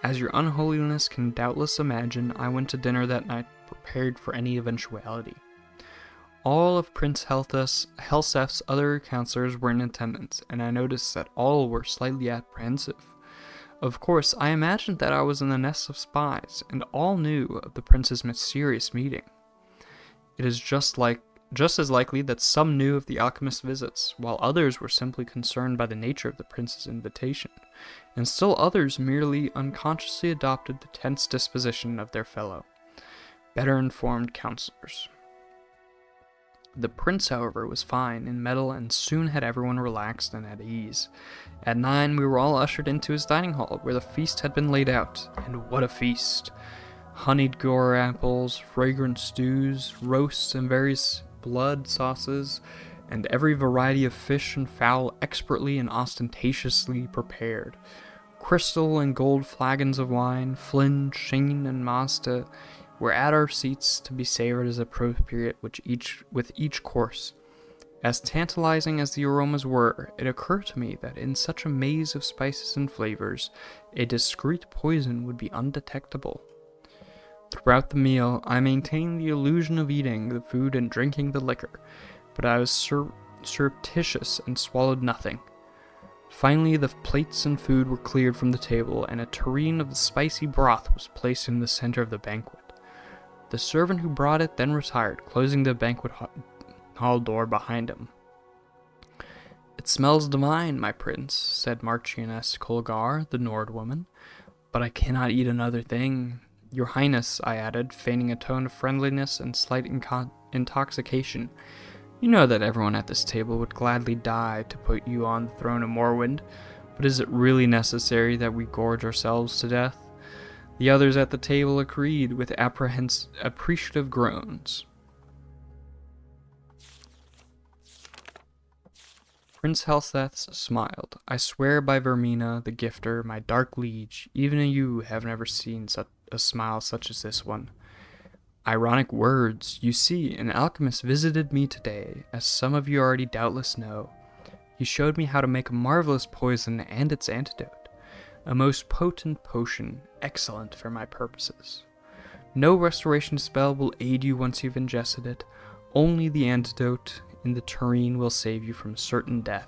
As your unholiness can doubtless imagine, I went to dinner that night prepared for any eventuality. All of Prince Helseth's other counselors were in attendance, and I noticed that all were slightly apprehensive. Of course, I imagined that I was in the nest of spies, and all knew of the prince's mysterious meeting. It is just as likely that some knew of the alchemist's visits, while others were simply concerned by the nature of the prince's invitation, and still others merely unconsciously adopted the tense disposition of their fellow, better informed counselors. The prince, however, was fine in mettle and soon had everyone relaxed and at ease. At 9, we were all ushered into his dining hall, where the feast had been laid out. And what a feast! Honeyed gore apples, fragrant stews, roasts and various blood sauces, and every variety of fish and fowl expertly and ostentatiously prepared. Crystal and gold flagons of wine, Flynn, Shane, and Mazda were at our seats to be savored as appropriate with each course. As tantalizing as the aromas were, it occurred to me that in such a maze of spices and flavors, a discreet poison would be undetectable. Throughout the meal, I maintained the illusion of eating the food and drinking the liquor, but I was surreptitious and swallowed nothing. Finally, the plates and food were cleared from the table, and a tureen of the spicy broth was placed in the center of the banquet. The servant who brought it then retired, closing the banquet hall door behind him. "It smells divine, my prince," said Marchioness Colgar, the Nordwoman, "but I cannot eat another thing. Your Highness," I added, feigning a tone of friendliness and slight intoxication, "you know that everyone at this table would gladly die to put you on the throne of Morrowind, but is it really necessary that we gorge ourselves to death?" The others at the table agreed with appreciative groans. Prince Helseth smiled. "I swear by Vermina, the gifter, my dark liege, even you have never seen a smile such as this one. Ironic words. You see, an alchemist visited me today, as some of you already doubtless know. He showed me how to make a marvelous poison and its antidote. A most potent potion, excellent for my purposes. No restoration spell will aid you once you've ingested it. Only the antidote in the tureen will save you from certain death.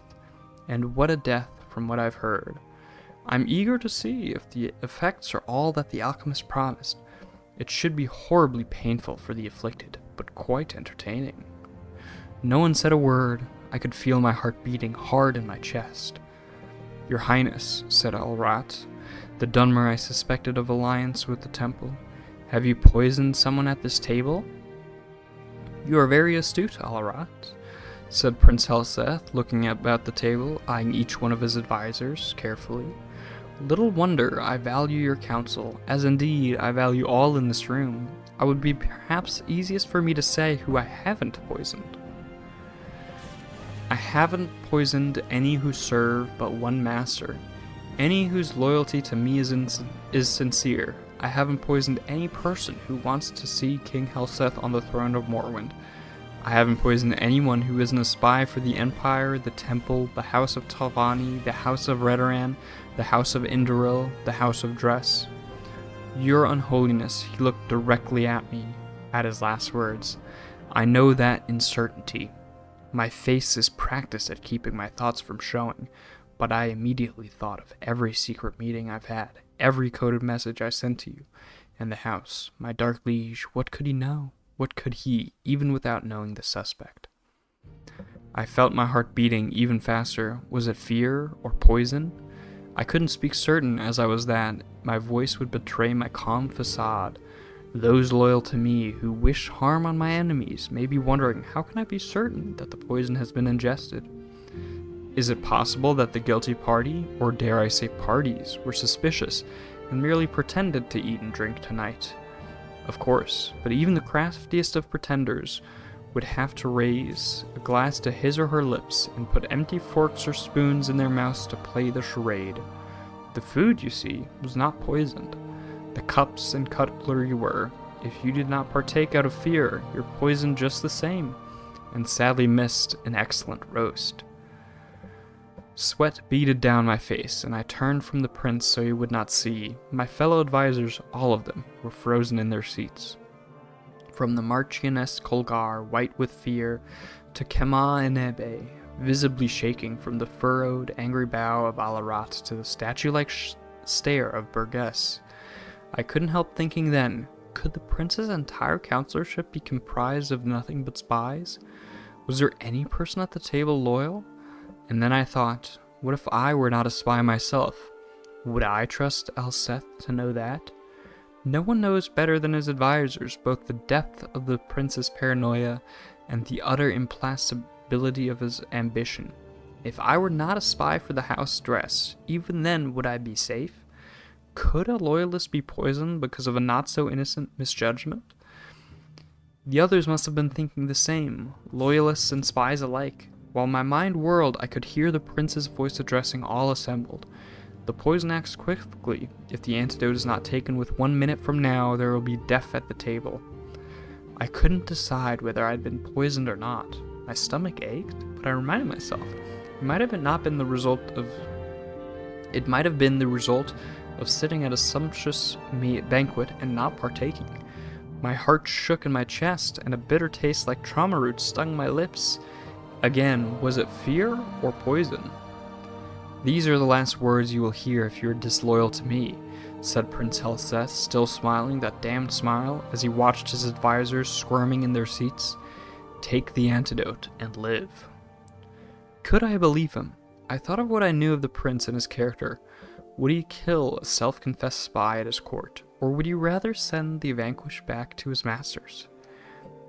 And what a death, from what I've heard. I'm eager to see if the effects are all that the alchemist promised. It should be horribly painful for the afflicted, but but quite entertaining. No one said a word. I could feel my heart beating hard in my chest. Your Highness, said Alrat, the Dunmer I suspected of alliance with the temple, have you poisoned someone at this table? You are very astute, Alrat, said Prince Helseth, looking about the table, eyeing each one of his advisors carefully. Little wonder I value your counsel, as indeed I value all in this room. It would be perhaps easiest for me to say who I haven't poisoned. I haven't poisoned any who serve but one master, any whose loyalty to me is sincere. I haven't poisoned any person who wants to see King Helseth on the throne of Morrowind. I haven't poisoned anyone who isn't a spy for the Empire, the Temple, the House of Talvani, the House of Redoran, the House of Indoril, the House of Dress. Your Unholiness, he looked directly at me, at his last words. I know that in certainty. My face is practiced at keeping my thoughts from showing, but I immediately thought of every secret meeting I've had, every coded message I sent to you, and the house. My dark liege, what could he know? What could he, even without knowing the suspect? I felt my heart beating even faster. Was it fear or poison? I couldn't speak certain, as I was that my voice would betray my calm facade. Those loyal to me who wish harm on my enemies may be wondering, how can I be certain that the poison has been ingested? Is it possible that the guilty party, or dare I say parties, were suspicious and merely pretended to eat and drink tonight? Of course, but even the craftiest of pretenders would have to raise a glass to his or her lips and put empty forks or spoons in their mouths to play the charade. The food, you see, was not poisoned. The cups and cutlery were. If you did not partake out of fear, you're poisoned just the same, and sadly missed an excellent roast. Sweat beaded down my face, and I turned from the prince so he would not see. My fellow advisors, all of them, were frozen in their seats. From the Marchioness Colgar, white with fear, to Kema Enebe, visibly shaking from the furrowed, angry brow of Alarat to the statue-like stare of Burgess. I couldn't help thinking then, could the prince's entire counselorship be comprised of nothing but spies? Was there any person at the table loyal? And then I thought, what if I were not a spy myself? Would I trust Helseth to know that? No one knows better than his advisors both the depth of the prince's paranoia and the utter implacability of his ambition. If I were not a spy for the House Dress, even then would I be safe? Could a loyalist be poisoned because of a not-so-innocent misjudgment? The others must have been thinking the same, loyalists and spies alike. While my mind whirled, I could hear the prince's voice addressing all assembled. The poison acts quickly. If the antidote is not taken with 1 minute from now, there will be death at the table. I couldn't decide whether I'd been poisoned or not. My stomach ached, but I reminded myself, it might have been the result of sitting at a sumptuous banquet and not partaking. My heart shook in my chest, and a bitter taste like trauma root stung my lips. Again, was it fear or poison? These are the last words you will hear if you are disloyal to me, said Prince Helseth, still smiling that damned smile as he watched his advisors squirming in their seats. Take the antidote and live. Could I believe him? I thought of what I knew of the prince and his character. Would he kill a self-confessed spy at his court, or would he rather send the vanquished back to his masters?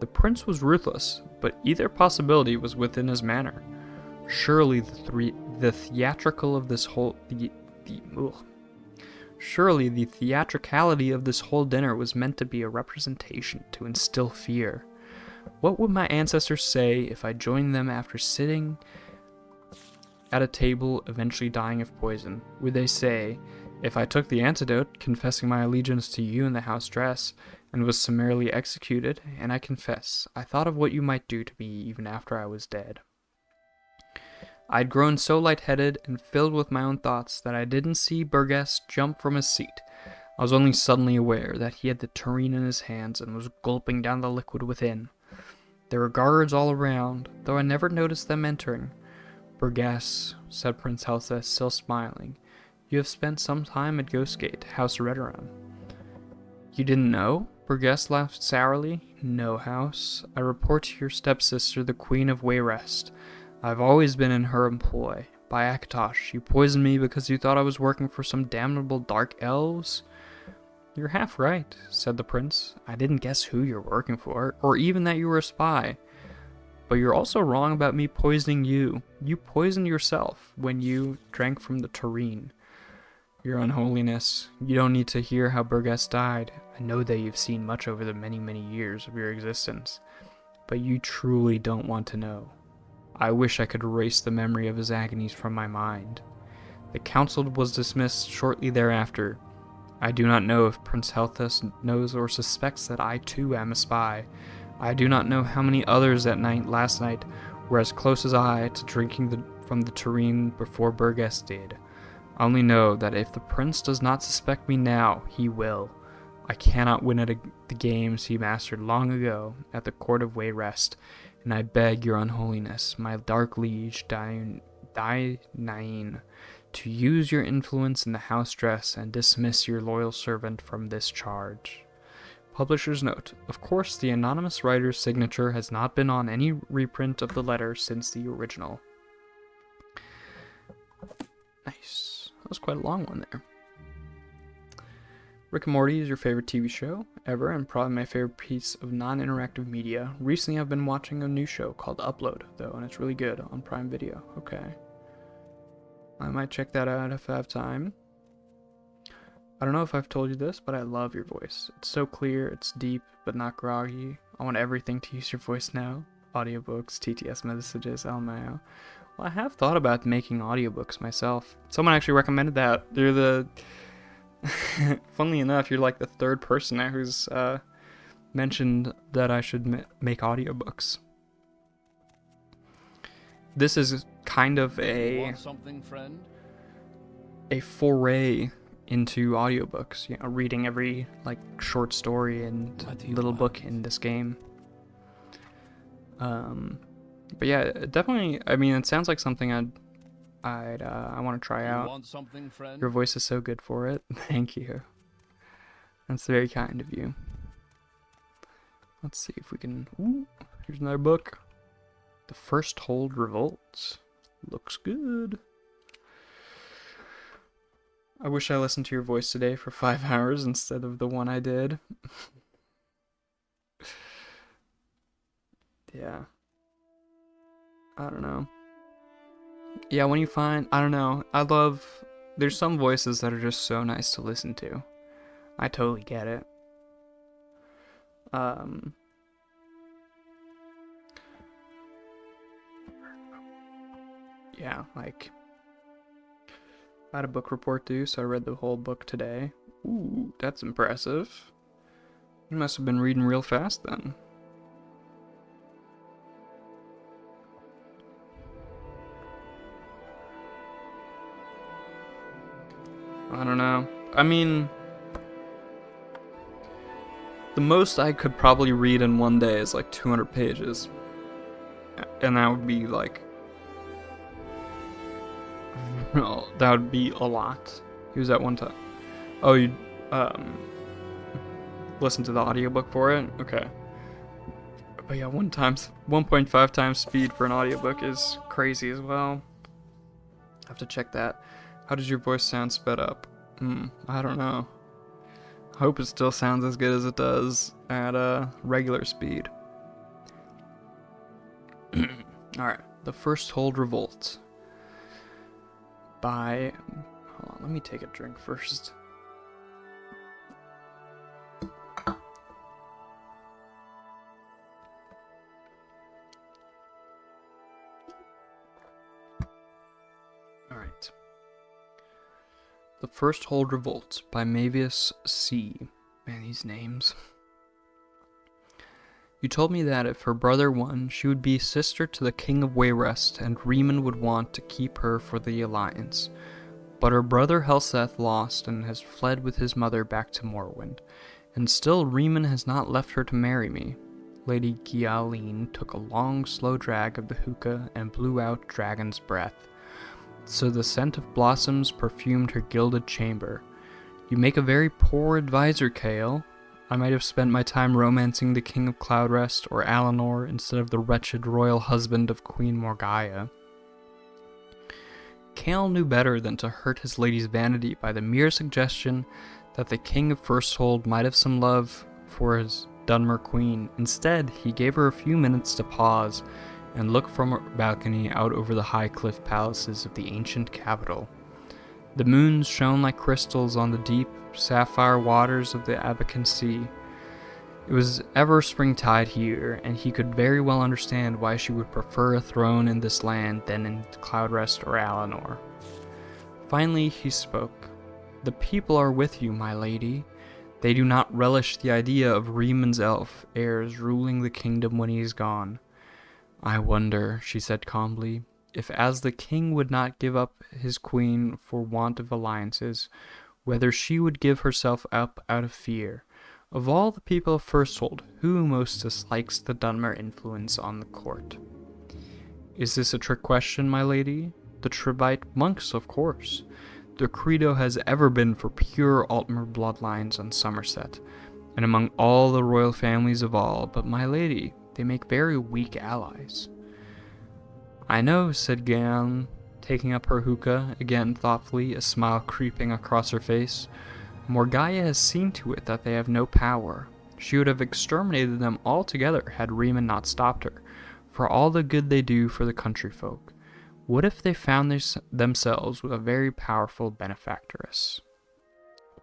The prince was ruthless, but either possibility was within his manner. Surely the theatricality of this whole dinner was meant to be a representation to instill fear. What would my ancestors say if I joined them after sitting at a table, eventually dying of poison? Would they say, if I took the antidote, confessing my allegiance to you in the house dress, and was summarily executed, and I confess, I thought of what you might do to me even after I was dead. I'd grown so lightheaded and filled with my own thoughts that I didn't see Burgess jump from his seat. I was only suddenly aware that he had the tureen in his hands and was gulping down the liquid within. There were guards all around, though I never noticed them entering. Burgess, said Prince Helseth, still smiling, you have spent some time at Ghostgate, House Redoran. You didn't know? Burgess laughed sourly. No, House. I report to your stepsister, the Queen of Wayrest. I've always been in her employ. By Akatosh, you poisoned me because you thought I was working for some damnable dark elves? You're half right, said the prince. I didn't guess who you're working for, or even that you were a spy. But you're also wrong about me poisoning you. You poisoned yourself when you drank from the tureen. Your Unholiness, you don't need to hear how Burgess died. I know that you've seen much over the many, many years of your existence, but you truly don't want to know. I wish I could erase the memory of his agonies from my mind. The council was dismissed shortly thereafter. I do not know if Prince Helthus knows or suspects that I too am a spy. I do not know how many others last night were as close as I to drinking from the tureen before Burgess did. I only know that if the prince does not suspect me now, he will. I cannot win at the games he mastered long ago at the court of Wayrest, and I beg your Unholiness, my dark liege, Nain, to use your influence in the house dress and dismiss your loyal servant from this charge. Publisher's note. Of course, the anonymous writer's signature has not been on any reprint of the letter since the original. Nice. That was quite a long one there. Rick and Morty is your favorite TV show ever, and probably my favorite piece of non-interactive media. Recently I've been watching a new show called Upload, though, and it's really good on Prime Video. Okay. I might check that out if I have time. I don't know if I've told you this, but I love your voice. It's so clear, it's deep, but not groggy. I want everything to use your voice now. Audiobooks, TTS messages, LMAO. Well, I have thought about making audiobooks myself. Someone actually recommended that. They're the... Funnily enough, you're like the third person now who's mentioned that I should make audiobooks. This is kind of Want something, friend? a foray into audiobooks, you know, reading every like short story and little book in this game. But yeah, definitely. I mean, it sounds like something I want to try out. Want something, friend? Your voice is so good for it. Thank you. That's very kind of you. Let's see if we can. Ooh, here's another book. The First Hold Revolts. Looks good. I wish I listened to your voice today for 5 hours instead of the one I did. Yeah. I don't know. Yeah, when you find... I don't know. I love... There's some voices that are just so nice to listen to. I totally get it. Yeah, like... I had a book report due, so I read the whole book today. Ooh, that's impressive. You must have been reading real fast then. I don't know. I mean, the most I could probably read in one day is like 200 pages. And that would be like... No, that would be a lot. He was at one time. Oh, you listen to the audiobook for it? Okay. But yeah, 1.5 times speed for an audiobook is crazy as well. I have to check that. How does your voice sound sped up? I don't know. I hope it still sounds as good as it does at regular speed. Alright, The First Hold Revolt. By... Hold on, let me take a drink first. Alright. The First Hold Revolt by Mavius C. Man, these names. You told me that if her brother won, she would be sister to the King of Wayrest, and Riemann would want to keep her for the alliance. But her brother Helseth lost and has fled with his mother back to Morrowind, and still Riemann has not left her to marry me. Lady Gialine took a long, slow drag of the hookah and blew out dragon's breath. So the scent of blossoms perfumed her gilded chamber. You make a very poor advisor, Kale. I might have spent my time romancing the King of Cloudrest or Alinor instead of the wretched royal husband of Queen Morgaya. Cale knew better than to hurt his lady's vanity by the mere suggestion that the King of Firsthold might have some love for his Dunmer queen. Instead, he gave her a few minutes to pause and look from her balcony out over the high cliff palaces of the ancient capital. The moons shone like crystals on the deep, sapphire waters of the Abacan Sea. It was ever springtide here, and he could very well understand why she would prefer a throne in this land than in Cloudrest or Alinor. Finally, he spoke. "The people are with you, my lady. They do not relish the idea of Rieman's elf heirs ruling the kingdom when he is gone. I wonder," she said calmly, "if as the king would not give up his queen for want of alliances, whether she would give herself up out of fear. Of all the people of Firsthold, who most dislikes the Dunmer influence on the court?" "Is this a trick question, my lady? The Trebite monks, of course. Their credo has ever been for pure Altmer bloodlines on Somerset, and among all the royal families of all, but my lady, they make very weak allies." "I know," said Gael, taking up her hookah again thoughtfully, a smile creeping across her face. "Morgaya has seen to it that they have no power. She would have exterminated them altogether had Riemann not stopped her, for all the good they do for the country folk. What if they found themselves with a very powerful benefactress,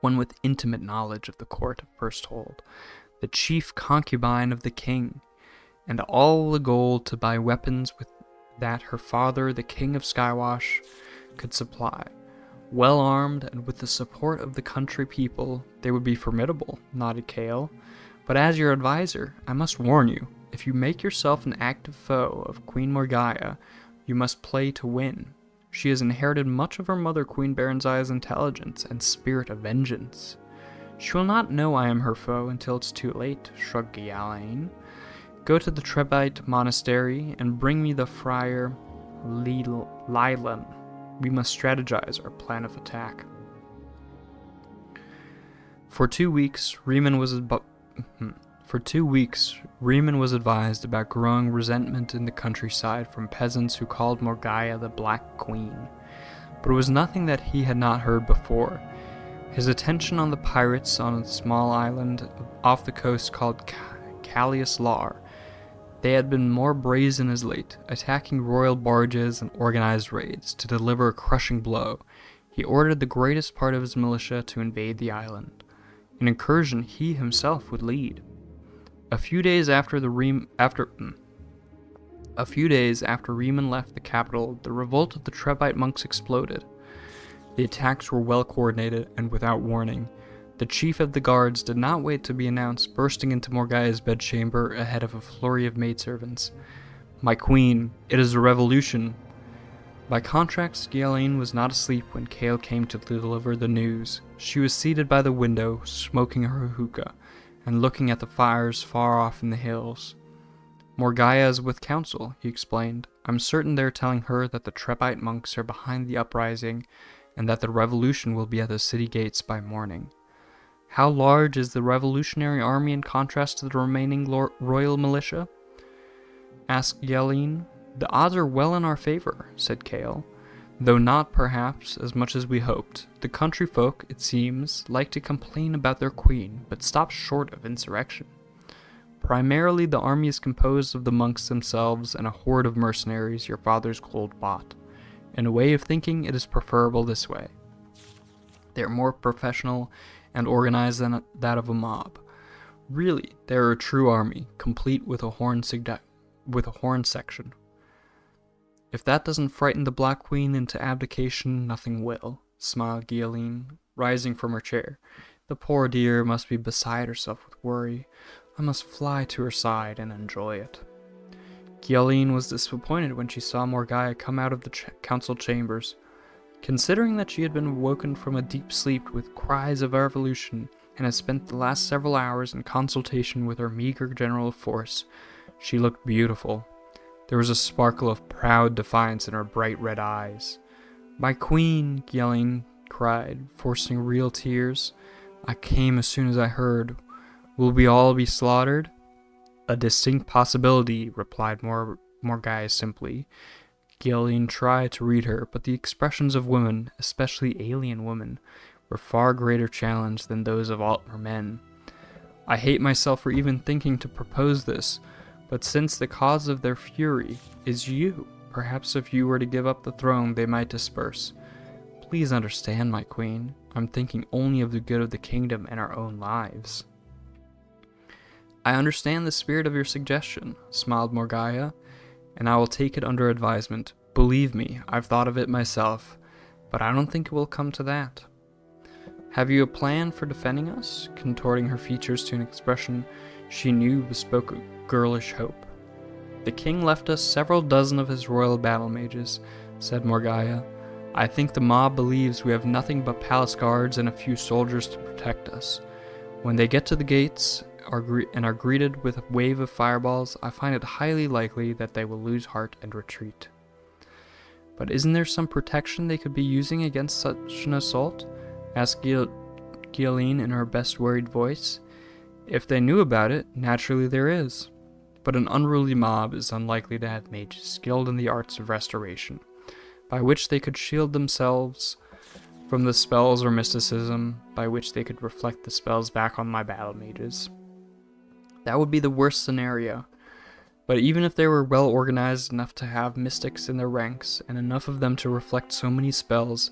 one with intimate knowledge of the court of Firsthold, the chief concubine of the king, and all the gold to buy weapons with that her father, the king of Skywash, could supply? Well armed, and with the support of the country people, they would be formidable," nodded Cale. "But as your advisor, I must warn you, if you make yourself an active foe of Queen Morgaya, you must play to win. She has inherited much of her mother Queen Baranzaya's intelligence and spirit of vengeance. She will not know I am her foe until it's too late," shrugged Gyalain. "Go to the Trebite monastery and bring me the friar Lilan. We must strategize our plan of attack." For 2 weeks, Riemann was advised about growing resentment in the countryside from peasants who called Morgaya the Black Queen, but it was nothing that he had not heard before. His attention on the pirates on a small island off the coast called Callius Lar. They had been more brazen as late, attacking royal barges and organized raids. To deliver a crushing blow, he ordered the greatest part of his militia to invade the island, an incursion he himself would lead. A few days after Riemann left the capital, the revolt of the Trebite monks exploded. The attacks were well coordinated and without warning. The chief of the guards did not wait to be announced, bursting into Morgaya's bedchamber ahead of a flurry of maidservants. "My queen, it is a revolution." By contrast, Gyalain was not asleep when Cale came to deliver the news. She was seated by the window, smoking her hookah, and looking at the fires far off in the hills. "Morgaya is with council," he explained. "I'm certain they're telling her that the Trebite monks are behind the uprising, and that the revolution will be at the city gates by morning." "How large is the revolutionary army in contrast to the remaining royal militia?" asked Gyalain. "The odds are well in our favor," said Cale, "though not, perhaps, as much as we hoped. The country folk, it seems, like to complain about their queen, but stop short of insurrection. Primarily, the army is composed of the monks themselves and a horde of mercenaries your father's gold bought. In a way of thinking, it is preferable this way. They are more professional and organized than that of a mob. Really, they are a true army, complete with a horn section. If that doesn't frighten the Black Queen into abdication, nothing will," smiled Gyalain, rising from her chair. "The poor dear must be beside herself with worry. I must fly to her side and enjoy it." Gyalain was disappointed when she saw Morgaya come out of the council chambers. Considering that she had been woken from a deep sleep with cries of revolution and had spent the last several hours in consultation with her meager general of force, she looked beautiful. There was a sparkle of proud defiance in her bright red eyes. "My queen," Gyalain cried, forcing real tears. "I came as soon as I heard. Will we all be slaughtered? A distinct possibility, replied Morgai simply. Gillian tried to read her, but the expressions of women, especially alien women, were far greater challenge than those of Altmer men. I hate myself for even thinking to propose this, but since the cause of their fury is you, perhaps if you were to give up the throne they might disperse. Please understand, my queen, I'm thinking only of the good of the kingdom and our own lives. I understand the spirit of your suggestion, smiled Morgaya, and I will take it under advisement. Believe me, I've thought of it myself, but I don't think it will come to that. Have you a plan for defending us? Contorting her features to an expression she knew bespoke a girlish hope. The king left us several dozen of his royal battle mages, said Morgaya. I think the mob believes we have nothing but palace guards and a few soldiers to protect us. When they get to the gates and are greeted with a wave of fireballs, I find it highly likely that they will lose heart and retreat. But isn't there some protection they could be using against such an assault? Asked Ghialine in her best worried voice. If they knew about it, naturally there is. But an unruly mob is unlikely to have mages skilled in the arts of restoration, by which they could shield themselves from the spells or mysticism, by which they could reflect the spells back on my battle mages. That would be the worst scenario. But even if they were well organized enough to have mystics in their ranks, and enough of them to reflect so many spells,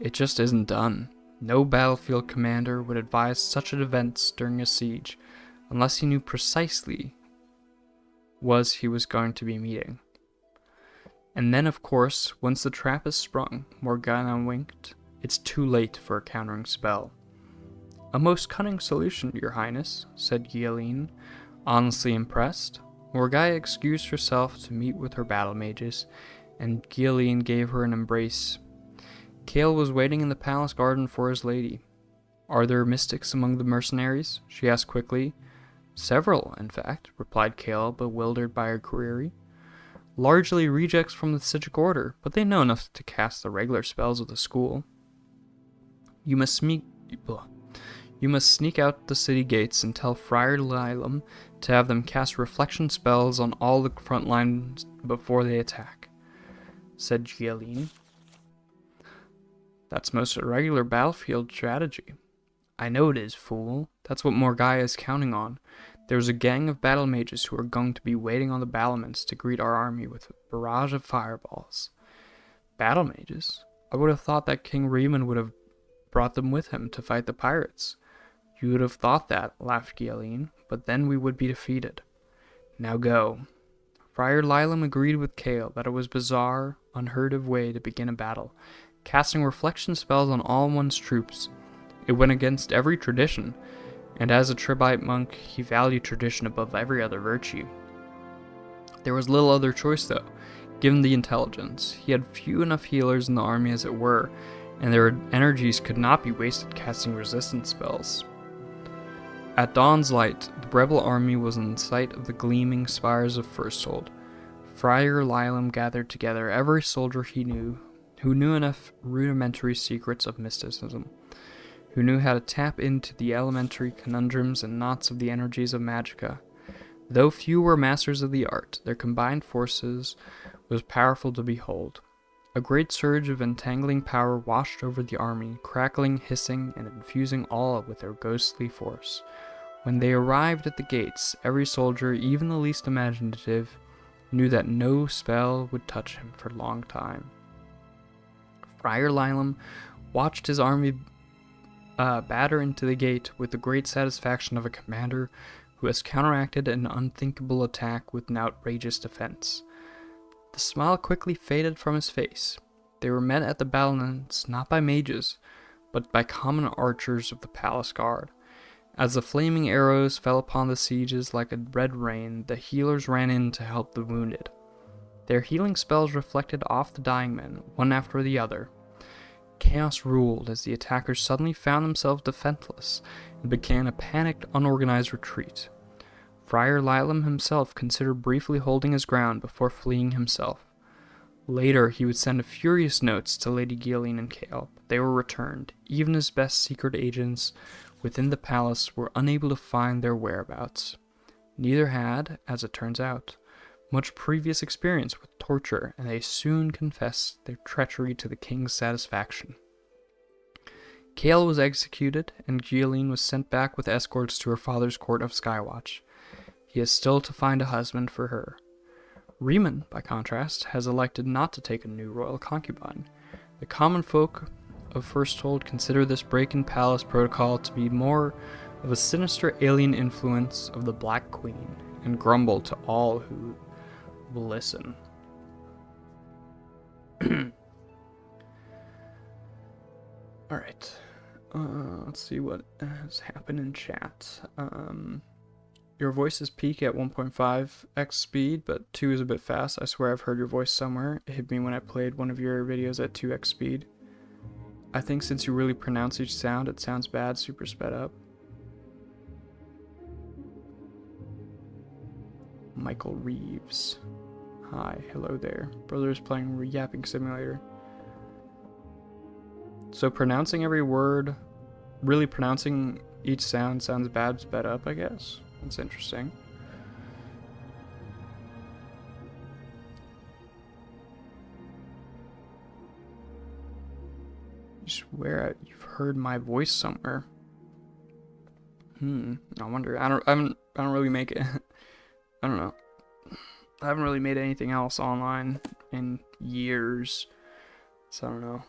it just isn't done. No battlefield commander would advise such an event during a siege, unless he knew precisely what he was going to be meeting. And then, of course, once the trap is sprung, Morgana winked, it's too late for a countering spell. A most cunning solution, your highness, said Ghialine, honestly impressed. Morgaya excused herself to meet with her battle mages, and Ghialine gave her an embrace. Cale was waiting in the palace garden for his lady. Are there mystics among the mercenaries? She asked quickly. Several, in fact, replied Cale, bewildered by her query. Largely rejects from the Psijic Order, but they know enough to cast the regular spells of the school. You must sneak out the city gates and tell Friar Lilam to have them cast reflection spells on all the front lines before they attack, said Ghialine. That's most irregular battlefield strategy. I know it is, fool. That's what Morgaya is counting on. There's a gang of battle mages who are going to be waiting on the battlements to greet our army with a barrage of fireballs. Battle mages? I would have thought that King Riemann would have brought them with him to fight the pirates. You would have thought that, laughed Ghialine, but then we would be defeated. Now go. Friar Lilam agreed with Cale that it was a bizarre, unheard of way to begin a battle, casting reflection spells on all one's troops. It went against every tradition, and as a Trebite monk, he valued tradition above every other virtue. There was little other choice, though, given the intelligence. He had few enough healers in the army as it were, and their energies could not be wasted casting resistance spells. At dawn's light, the rebel army was in sight of the gleaming spires of Firsthold. Friar Lilam gathered together every soldier he knew, who knew enough rudimentary secrets of mysticism, who knew how to tap into the elementary conundrums and knots of the energies of magicka. Though few were masters of the art, their combined forces was powerful to behold. A great surge of entangling power washed over the army, crackling, hissing, and infusing all with their ghostly force. When they arrived at the gates, every soldier, even the least imaginative, knew that no spell would touch him for a long time. Friar Lilam watched his army batter into the gate with the great satisfaction of a commander who has counteracted an unthinkable attack with an outrageous defense. The smile quickly faded from his face. They were met at the battlements not by mages, but by common archers of the palace guard. As the flaming arrows fell upon the sieges like a red rain, the healers ran in to help the wounded. Their healing spells reflected off the dying men, one after the other. Chaos ruled as the attackers suddenly found themselves defenseless and began a panicked, unorganized retreat. Friar Lilam himself considered briefly holding his ground before fleeing himself. Later, he would send furious notes to Lady Ghialine and Cale, but they were returned. Even his best secret agents within the palace were unable to find their whereabouts. Neither had, as it turns out, much previous experience with torture, and they soon confessed their treachery to the king's satisfaction. Kale was executed, and Gialine was sent back with escorts to her father's court of Skywatch. He has still to find a husband for her. Riemann, by contrast, has elected not to take a new royal concubine. The common folk of Firsthold consider this break-in palace protocol to be more of a sinister alien influence of the Black Queen, and grumble to all who will listen. Alright, let's see what has happened in chat. Your voices peak at 1.5x speed, but 2 is a bit fast. I swear I've heard your voice somewhere. It hit me when I played one of your videos at 2x speed. I think since you really pronounce each sound, it sounds bad, super sped up. Michael Reeves. Hi, hello there. Brother is playing Yapping Simulator. So pronouncing every word, really pronouncing each sound sounds bad, sped up, I guess. That's interesting. I swear you've heard my voice somewhere. I wonder. I don't really make it. I don't know. I haven't really made anything else online in years, so I don't know.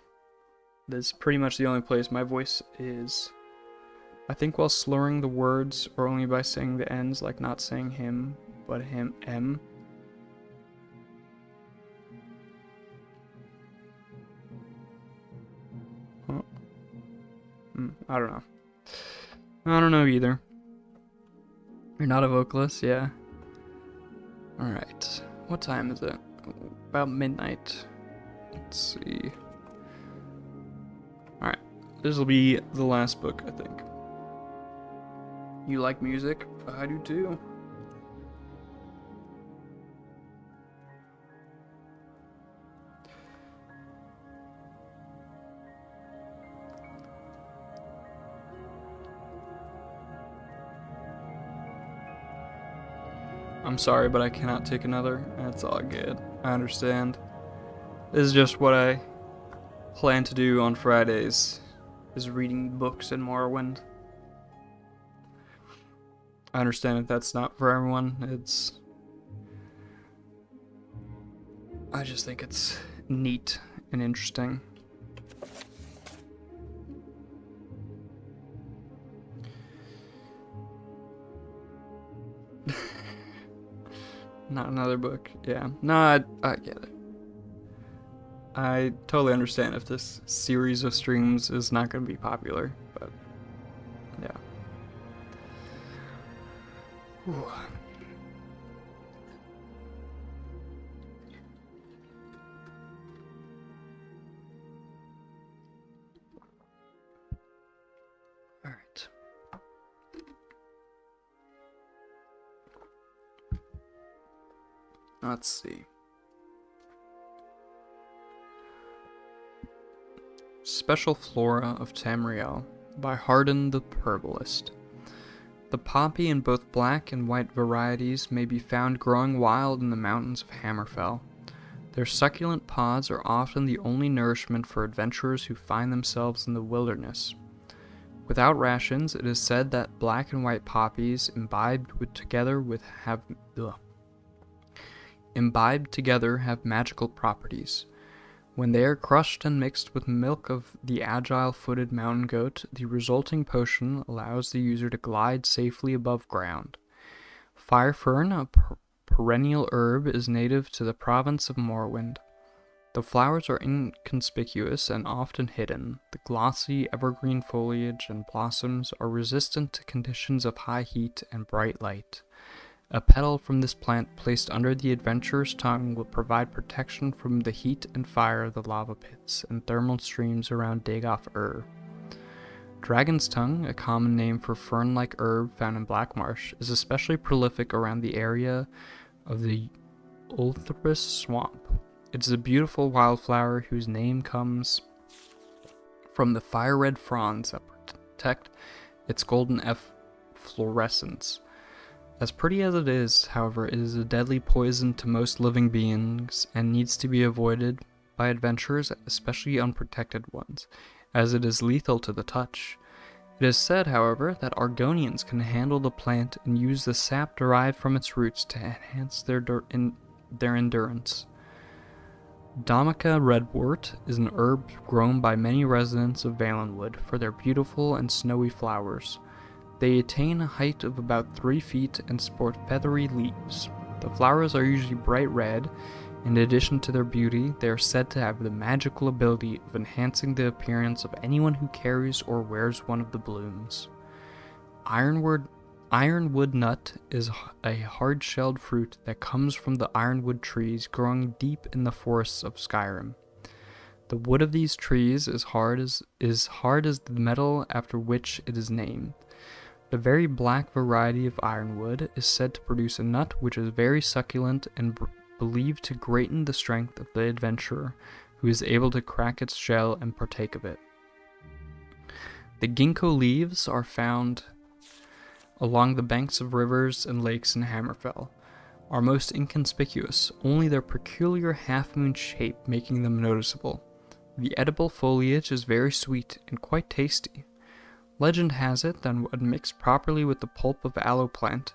This is pretty much the only place my voice is. I think while slurring the words, or only by saying the ends, like not saying him, but him, M. Oh. I don't know. I don't know either. You're not a vocalist, yeah. Alright. What time is it? About midnight. Let's see. Alright. This will be the last book, I think. You like music? I do too. I'm sorry, but I cannot take another. That's all good. I understand. This is just what I plan to do on Fridays, is reading books in Morrowind. I understand if that's not for everyone. I just think it's neat and interesting. Not another book. Yeah. No, I get it. I totally understand if this series of streams is not going to be popular, but yeah. Whew. All right. Let's see. Special Flora of Tamriel by Hardin the Herbalist. The poppy in both black and white varieties may be found growing wild in the mountains of Hammerfell. Their succulent pods are often the only nourishment for adventurers who find themselves in the wilderness. Without rations, it is said that black and white poppies imbibed together have magical properties. When they are crushed and mixed with milk of the agile-footed mountain goat, the resulting potion allows the user to glide safely above ground. Fire fern, a perennial herb, is native to the province of Morrowind. The flowers are inconspicuous and often hidden. The glossy, evergreen foliage and blossoms are resistant to conditions of high heat and bright light. A petal from this plant placed under the adventurer's tongue will provide protection from the heat and fire of the lava pits and thermal streams around Dagoth Dragon's tongue, a common name for fern-like herb found in Black Marsh, is especially prolific around the area of the Ulthrus Swamp. It is a beautiful wildflower whose name comes from the fire-red fronds that protect its golden efflorescence. As pretty as it is, however, it is a deadly poison to most living beings and needs to be avoided by adventurers, especially unprotected ones, as it is lethal to the touch. It is said, however, that Argonians can handle the plant and use the sap derived from its roots to enhance their endurance. Domica redwort is an herb grown by many residents of Valenwood for their beautiful and snowy flowers. They attain a height of about 3 feet and sport feathery leaves. The flowers are usually bright red. In addition to their beauty, they are said to have the magical ability of enhancing the appearance of anyone who carries or wears one of the blooms. Ironwood nut is a hard-shelled fruit that comes from the ironwood trees growing deep in the forests of Skyrim. The wood of these trees is hard as the metal after which it is named. The very black variety of ironwood is said to produce a nut which is very succulent and believed to greaten the strength of the adventurer who is able to crack its shell and partake of it. The ginkgo leaves are found along the banks of rivers and lakes in Hammerfell, are most inconspicuous, only their peculiar half-moon shape making them noticeable. The edible foliage is very sweet and quite tasty. Legend has it that when mixed properly with the pulp of aloe plant,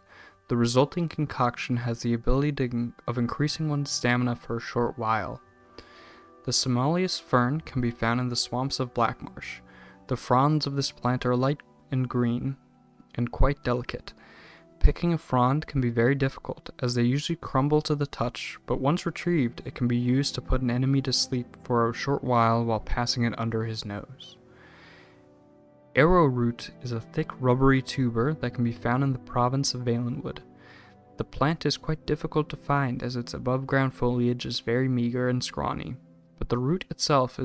the resulting concoction has the ability of increasing one's stamina for a short while. The Sommelius fern can be found in the swamps of Blackmarsh. The fronds of this plant are light and green and quite delicate. Picking a frond can be very difficult, as they usually crumble to the touch, but once retrieved, it can be used to put an enemy to sleep for a short while passing it under his nose. Arrowroot is a thick rubbery tuber that can be found in the province of Valenwood. The plant is quite difficult to find as its above-ground foliage is very meager and scrawny, but the root itself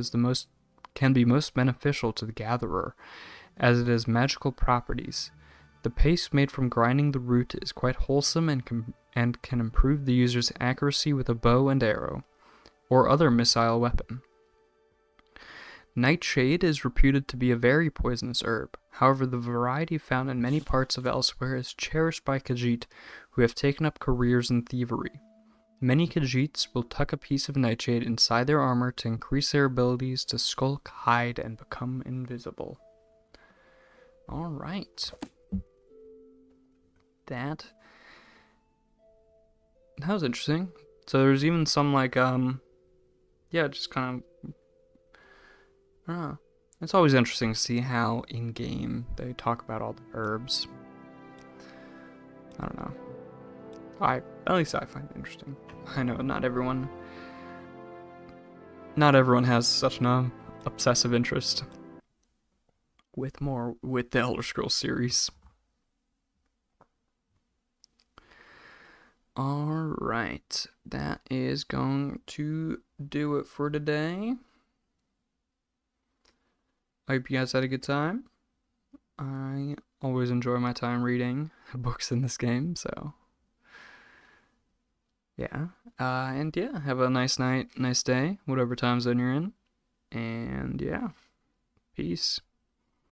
can be most beneficial to the gatherer, as it has magical properties. The paste made from grinding the root is quite wholesome and can improve the user's accuracy with a bow and arrow, or other missile weapon. Nightshade is reputed to be a very poisonous herb. However, the variety found in many parts of elsewhere is cherished by Khajiit who have taken up careers in thievery. Many Khajiits will tuck a piece of nightshade inside their armor to increase their abilities to skulk, hide, and become invisible. Alright. That was interesting. So there's even some just kind of, I don't know. It's always interesting to see how in-game they talk about all the herbs. I don't know. At least I find it interesting. I know not everyone has such an obsessive interest with the Elder Scrolls series. Alright, that is going to do it for today. I hope you guys had a good time. I always enjoy my time reading books in this game, so yeah. And yeah, have a nice night, nice day, whatever time zone you're in. And yeah, peace.